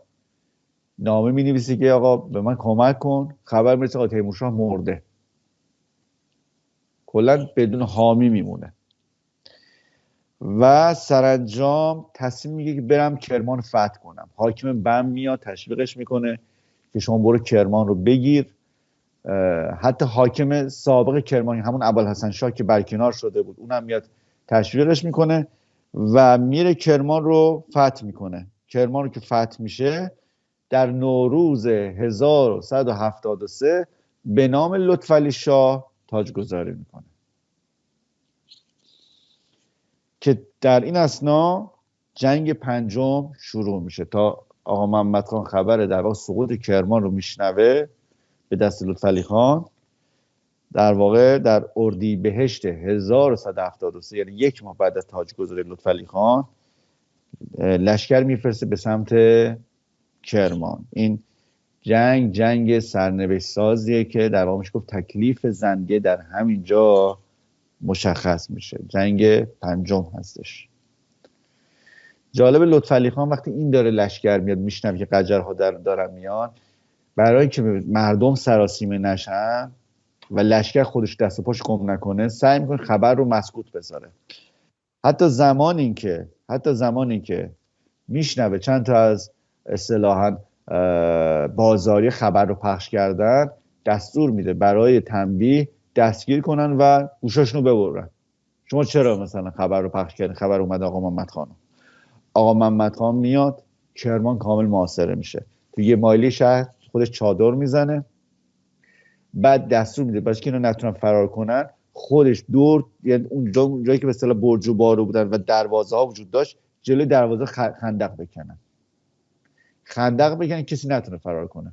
نامه مینویسه که آقا به من کمک کن. خبر میرسه آقا تیمورشاه مرده، کلا بدون حامی میمونه و سرانجام تصمیم میگه که برم کرمان فتح کنم. حاکم بم میاد تشویقش میکنه که شما برو کرمان رو بگیر. حتی حاکم سابق کرمان همون ابوالحسن شاه که برکنار شده بود اونم میاد تشویقش میکنه و میره کرمان رو فتح میکنه. کرمان رو که فتح میشه در نوروز 1173 به نام لطفعلی شاه تاجگذاری میکنه که در این اثنا جنگ پنجم شروع میشه. تا آقا محمد خان خبر در واقع سقوط کرمان رو میشنوه به دست لطفعلی خان، در واقع در اردیبهشت 1173 یعنی 1 ماه بعد از تاجگذاری لطفعلی خان لشکر میفرسته به سمت کرمان. این جنگ سرنوشت سازیه که در واقع میشه گفت تکلیف زندیه در همین جا مشخص میشه. جنگ پنجم هستش. جالب لطفعلی خان وقتی این داره لشکر میاد میشنوه که قجرها دارن میان، برای که مردم سراسیمه نشن و لشکر خودش دست و پاش گم نکنه سعی میکنه خبر رو مسکوت بذاره. حتی زمانی که میشنوه چند تا از اصطلاحاً بازاری خبر رو پخش کردن، دستور میده برای تنبیه دستگیر کنن و گوشاشون رو ببرن. شما چرا مثلا خبر رو پخش کردین؟ خبر اومد آقا محمد خان. آقا محمد خان میاد، کرمان کامل محاصره میشه. تو یه مایلی شهر خودش چادر میزنه، بعد دستور میده باشه که اینا نتونن فرار کنن، خودش دور، یعنی اونجایی که به اصطلاح برج و بارو بودن و دروازه ها وجود داشت، جلوی دروازه خندق بکنن کسی نتونه فرار کنه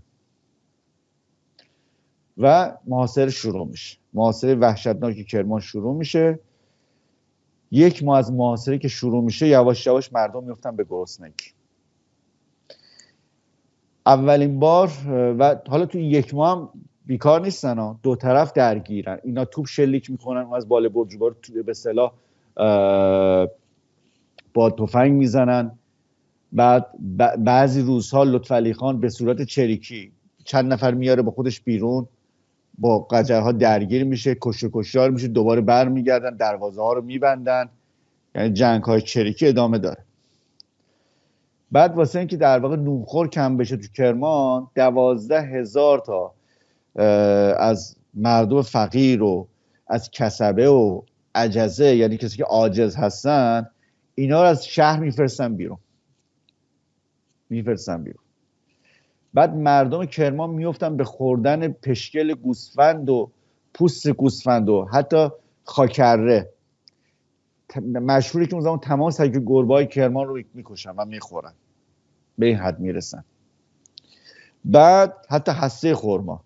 و محاصره شروع میشه. محاصره وحشتناکی کرمان شروع میشه. 1 ماه از محاصره که شروع میشه یواش یواش مردم میفتن به گرسنگی. اولین بار و حالا تو این 1 ماه هم بیکار نیستن ها، دو طرف درگیرن. اینا توپ شلیک میکنن و از بالای برج بارو به اصطلاح با تفنگ میزنن بعد بعضی روزها لطفعلی خان به صورت چریکی چند نفر میاره با خودش بیرون، با قجرها درگیر میشه، کشته کشتار میشه، دوباره برمیگردن، دروازه ها رو میبندن. یعنی جنگ های چریکی ادامه داره. بعد واسه اینکه در واقع نونخور کم بشه تو کرمان، 12,000 تا از مردم فقیر و از کسبه و عجزه، یعنی کسی که عاجز هستن، اینا رو از شهر میفرستن بیرون. بعد مردم کرمان میفتن به خوردن پشکل گوسفند و پوست گوسفند و حتی خاکره. مشهوری که اون زمان تمام سگ گربه‌های کرمان رو میکشن و میخورن، به این حد میرسن. بعد حتی هسته خرما.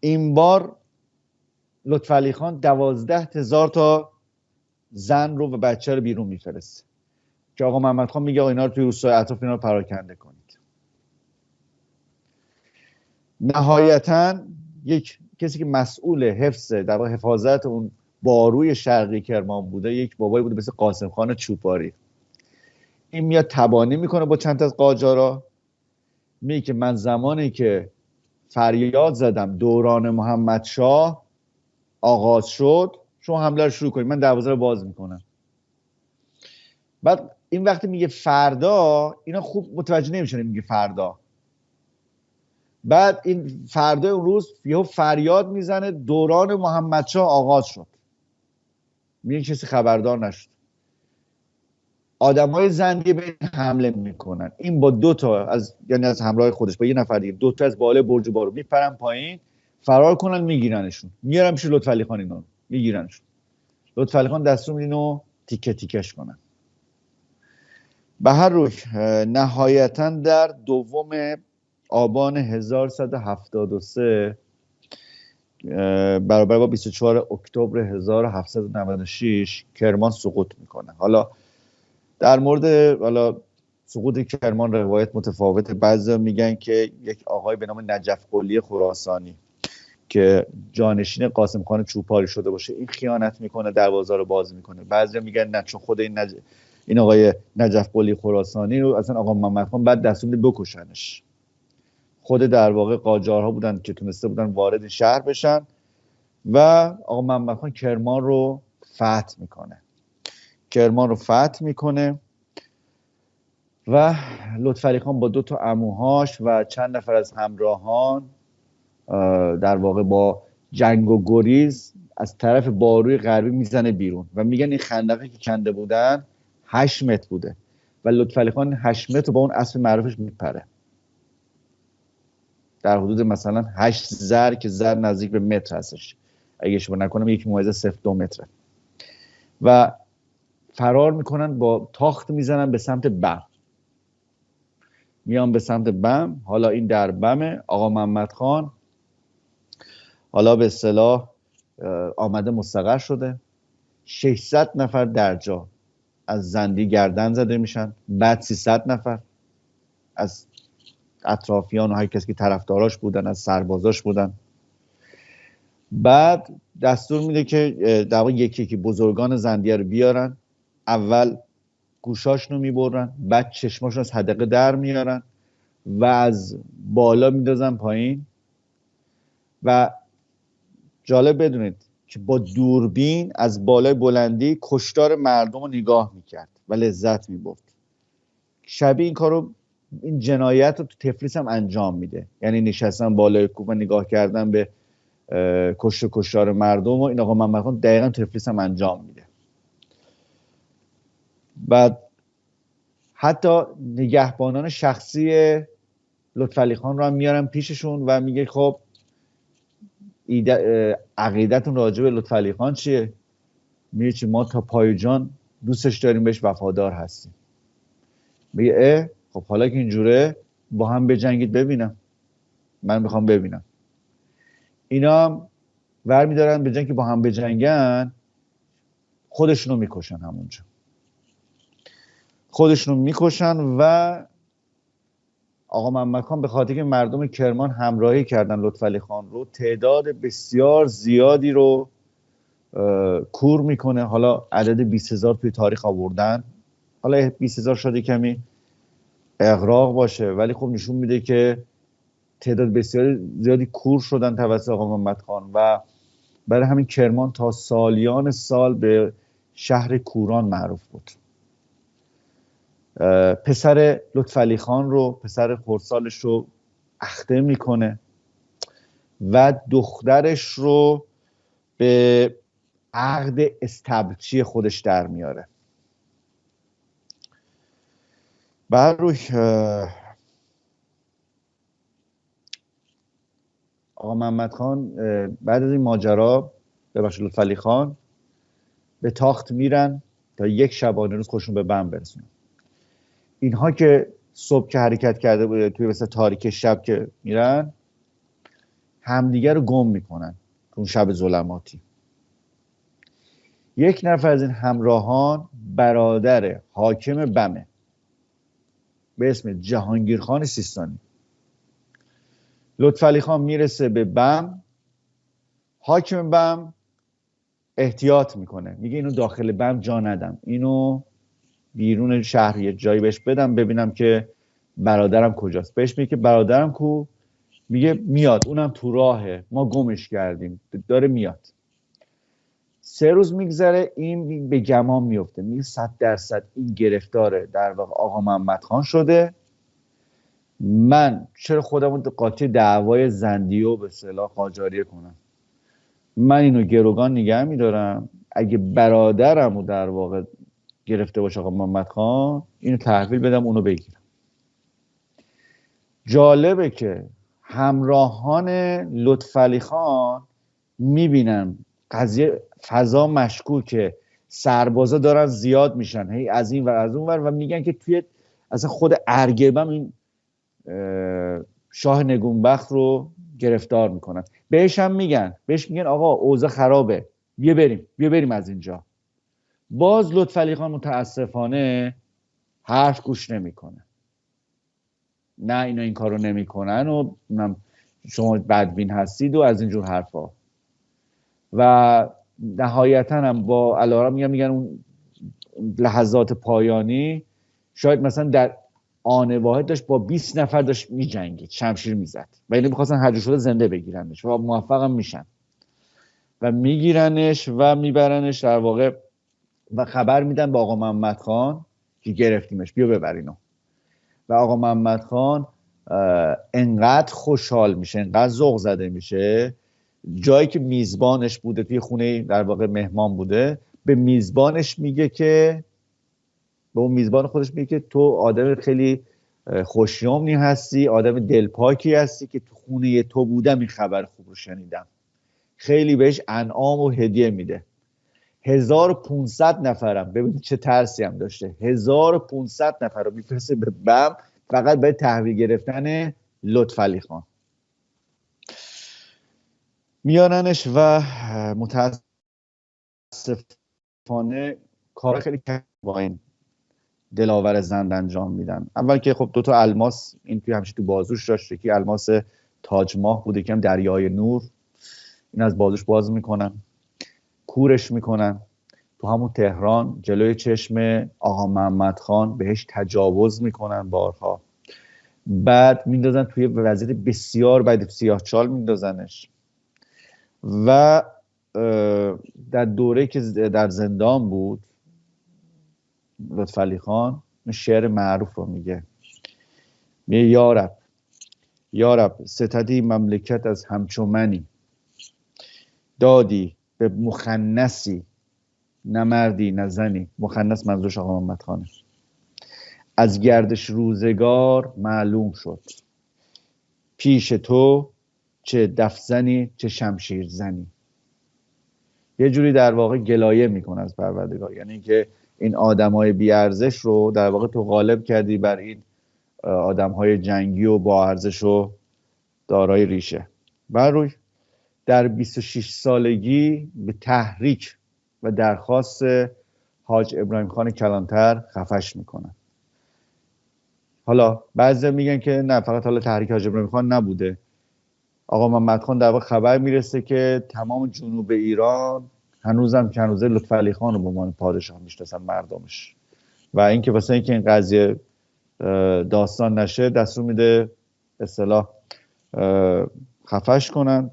این بار لطفعلی خان 12,000 تا زن رو و بچه رو بیرون میفرسته که آقا محمد خان میگه اینا رو توی روستای اطراف اینا رو پراکنده کنید. نهایتاً یک کسی که مسئول حفظ در واقع حفاظت اون باروی شرقی کرمان بوده، یک بابایی بوده مثل قاسم خان چوپاری. این میاد تبانی میکنه با چند تا از قاجارا، میگه که من زمانی که فریاد زدم دوران محمد شاه آغاز شد، شما حمله رو شروع کنید، من دروازه رو باز میکنم. بعد این وقتی میگه فردا، اینا خوب متوجه نمیشن میگه فردا. بعد این فردا اون روز یهو فریاد میزنه دوران محمد شاه آغاز شد. میگه کسی خبردار نشد. آدمای زندی به این حمله میکنن. این با دو تا از یعنی از همراه خودش با یه نفر دیگه، دو تا از بالای برج بارو میپرن پایین، فرار کنن، میگیرنشون، میارن میشه لطفعلی خان، اینا میگیرنشون. لطفعلی خان دستور میدین و تیکه تیکش کنن. به هر روی نهایتا در 2 آبان 1173 برابر با 24 اکتبر 1796 کرمان سقوط میکنه. حالا در مورد سقوط کرمان روایت متفاوته. بعضی میگن که یک آقای به نام نجف قلی خراسانی که جانشین قاسم خان چوپاری شده باشه، این خیانت میکنه، دروازه رو باز میکنه. بعضی میگن نه، چون خود این آقای نجف قلی خراسانی رو اصلا آقا محمد خان بعد دستور میده بکشنش. خود در واقع قاجارها بودن که تونسته بودن وارد شهر بشن و آقا محمد خان کرمان رو فتح میکنه و لطفعلی خان با 2 تا عموهاش و چند نفر از همراهان در واقع با جنگ و گریز از طرف باروی غربی میزنه بیرون و میگن این خندقی که کنده بودن 8 متر بوده و لطفعلی خان 8 متر با اون اسب معروفش میپره در حدود مثلا 8 ذر که ذر نزدیک به متر هستش، اگه اشتباه نکنم 1.02 متره. و فرار میکنن، با تاخت میزنن به سمت بم، میان به سمت بم. حالا این در بم آقا محمد خان حالا به اصطلاح آمده مستقر شده. 600 نفر در جا از زندی گردن زده میشن، بعد 300 نفر از اطرافیان و هر کسی که طرفداراش بودن، از سربازاش بودن. بعد دستور میده که در واقع یکی بزرگان زندیه رو بیارن، اول گوشاشونو میبرن، بعد چشماشون از حدقه در میارن و از بالا میندازن پایین. و جالب بدونید که با دوربین از بالای بلندی کشتار مردم رو نگاه میکرد و لذت میبرد. شبیه این کارو، این جنایت رو تو تفلیس هم انجام میده، یعنی نشستن بالای کوه و نگاه کردن به کشتار مردم و این آقا محمد خان دقیقا تفلیس هم انجام میده. بعد حتی نگهبانان شخصی لطفعلی خان رو هم میارن پیششون و میگه خب عقیدتون راجع به لطفعلی خان چیه؟ میگه چی؟ ما تا پای جان دوستش داریم، بهش وفادار هستیم. میگه خب حالا که اینجوره با هم بجنگید ببینم، من میخوام ببینم. اینا هم ور میدارن به جنگ که با هم بجنگن، خودشونو میکشن، همونجا خودشونو میکشن. و آقا محمد خان به خاطر که مردم کرمان همراهی کردن لطفعلی خان رو، تعداد بسیار زیادی رو کور میکنه. حالا عدد 20,000 توی تاریخ آوردن، حالا 20,000 شاید کمی اغراق باشه، ولی خب نشون میده که تعداد بسیار زیادی کور شدن توسط آقا محمد خان و برای همین کرمان تا سالیان سال به شهر کوران معروف بود. پسر لطفعلی خان رو، پسر خردسالش رو اخته میکنه و دخترش رو به عقد استبدی خودش در میاره. بعد روی آقا محمد خان بعد از این ماجرا ببخشید لطفعلی خان به تاخت میرن تا یک شبانه روز خودشون به بم برسونن. اینها که صبح که حرکت کرده بود توی مثلا تاریک شب که میرن همدیگر رو گم میکنن اون شب ظلماتی. یک نفر از این همراهان برادر حاکم بمه به اسم جهانگیر خان سیستانی. لطفعلی خان میرسه به بم، حاکم بم احتیاط میکنه، میگه اینو داخل بم جا ندم، اینو بیرون شهر یه جایی بهش بدم ببینم که برادرم کجاست. بهش میگه که برادرم کو؟ میگه میاد، اونم تو راهه، ما گمش کردیم، داره میاد. 3 روز میگذره، این به گمان میفته، میگه 100% این گرفتاره در واقع آقا محمد خان شده. من چرا خودمون قاطی دعوای زندیو به اصطلاح قاجاریه کنم؟ من اینو گروگان نگه میدارم، اگه برادرمو در واقع گرفته باشه آقا محمد خان اینو تحویل بدم اونو بگیرم. جالبه که همراهان لطفعلی خان میبینن قضیه فضا مشکوکه، سربازا دارن زیاد میشن هی از این ور از اون ور و میگن که توی اصلا خود ارگبم این شاه نگونبخت رو گرفتار میکنن. بهش میگن آقا اوضاع خرابه، بیا بریم از اینجا. باز لطفعلی خان متاسفانه حرف گوش نمیکنه، نه اینا این کارو نمیکنن و شما بدبین هستید و از اینجور حرفا. و نهایتا هم با علارا میگن اون لحظات پایانی شاید مثلا در آن واحد داشت با 20 نفر داشت میجنگید، شمشیر میزد و اینو میخواستن هر جور شده زنده بگیرنش و موفق هم میشن و میگیرنش و میبرنش در واقع و خبر میدن به آقا محمد خان که گرفتیمش، بیا ببرینو. و آقا محمد خان انقدر خوشحال میشه، انقدر ذوق زده میشه، جایی که میزبانش بوده توی خونه در واقع مهمان بوده، به میزبانش میگه که به اون میزبان خودش میگه که تو آدم خیلی خوشیومنی هستی، آدم دلپاکی هستی که تو خونه تو بودم این خبر خوب رو شنیدم. خیلی بهش انعام و هدیه میده. 1500 نفرم، ببینید چه ترسی هم داشته، 1500 نفر رو میفرسته به بم فقط برای تحویل گرفتن لطفعلی خان. میاننش و متاسفانه کار خیلی با این دلاور زند انجام میدن. اول که خب 2 الماس این توی همیشه تو بازوش داشت، یکی الماس تاج ماه بود، یکم دریای نور، این از بازوش باز میکنن، کورش میکنن تو همون تهران جلوی چشم آقا محمد خان بهش تجاوز میکنن بارها. بعد میندازن توی وضعیت بسیار بعد سیاهچال میندازنش و در دوره که در زندان بود لطفعلی خان شعر معروف رو میگه یارب ستدی مملکت از همچو منی، دادی به مخنثی نه مردی نه زنی. مخنث منظورش آقا محمد خانه. از گردش روزگار معلوم شد، پیش تو چه دف زنی چه شمشیر زنی. یه جوری در واقع گلایه میکنه از پروردگار، یعنی که این آدمای بی ارزش رو در واقع تو غالب کردی بر این آدمهای جنگی و با ارزش و دارای ریشه. بر روی در 26 سالگی به تحریک و درخواست حاج ابراهیم خان کلانتر خفش میکنن. حالا بعضی میگن که نه، فقط حالا تحریک حاج ابراهیم خان نبوده، آقا محمد خان در واقع خبر میرسه که تمام جنوب ایران هنوزم که هنوزه لطفعلی خان رو به عنوان پادشاه میشناسن مردمش و اینکه واسه اینکه این قضیه داستان نشه دستور میده اصطلاح خفش کنن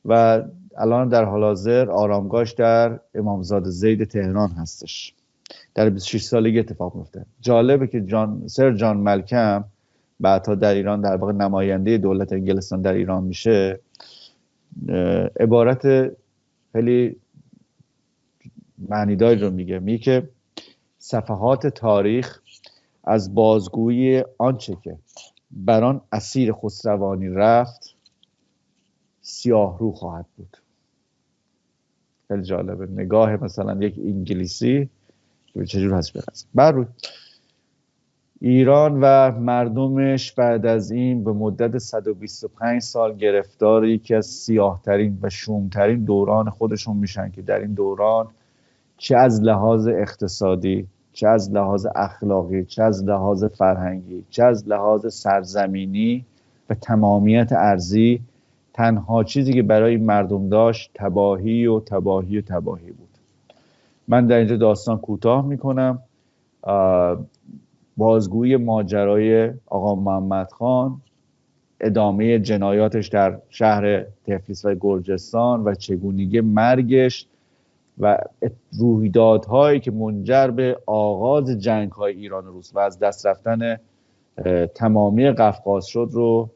و الان در حال حاضر آرامگاهش در امامزاده زید تهران هستش. در 26 سالگی اتفاق میفته. جالبه که سر جان ملکم بعدها در ایران در واقع نماینده دولت انگلستان در ایران میشه، عبارت خیلی معنیداری رو میگه که صفحات تاریخ از بازگویی آنچه که بر آن اسیر خسروانی رفت سیاه رو خواهد بود. خیلی جالبه نگاه مثلا یک انگلیسی که چجور هست برسه بر روی ایران و مردمش بعد از این به مدت 125 سال گرفتار یکی از سیاه‌ترین و شوم‌ترین دوران خودشون میشن که در این دوران چه از لحاظ اقتصادی، چه از لحاظ اخلاقی، چه از لحاظ فرهنگی، چه از لحاظ سرزمینی و تمامیت ارضی، تنها چیزی که برای مردم داشت تباهی و تباهی و تباهی بود. من در اینجا داستان کوتاه میکنم. بازگویی ماجرای آقا محمد خان، ادامه جنایاتش در شهر تفلیس و گرجستان و چگونگی مرگش و رویدادهایی که منجر به آغاز جنگ‌های ایران و روس و از دست رفتن تمامی قفقاز شد رو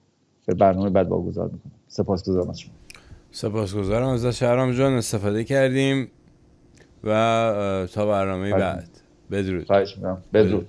به برنامه بعد واگذار میکنم. سپاسگزارم از شما. سپاسگزارم از شهرام جان، استفاده کردیم و تا برنامه بعد. بدرود. خواهش می‌کنم. بدرود.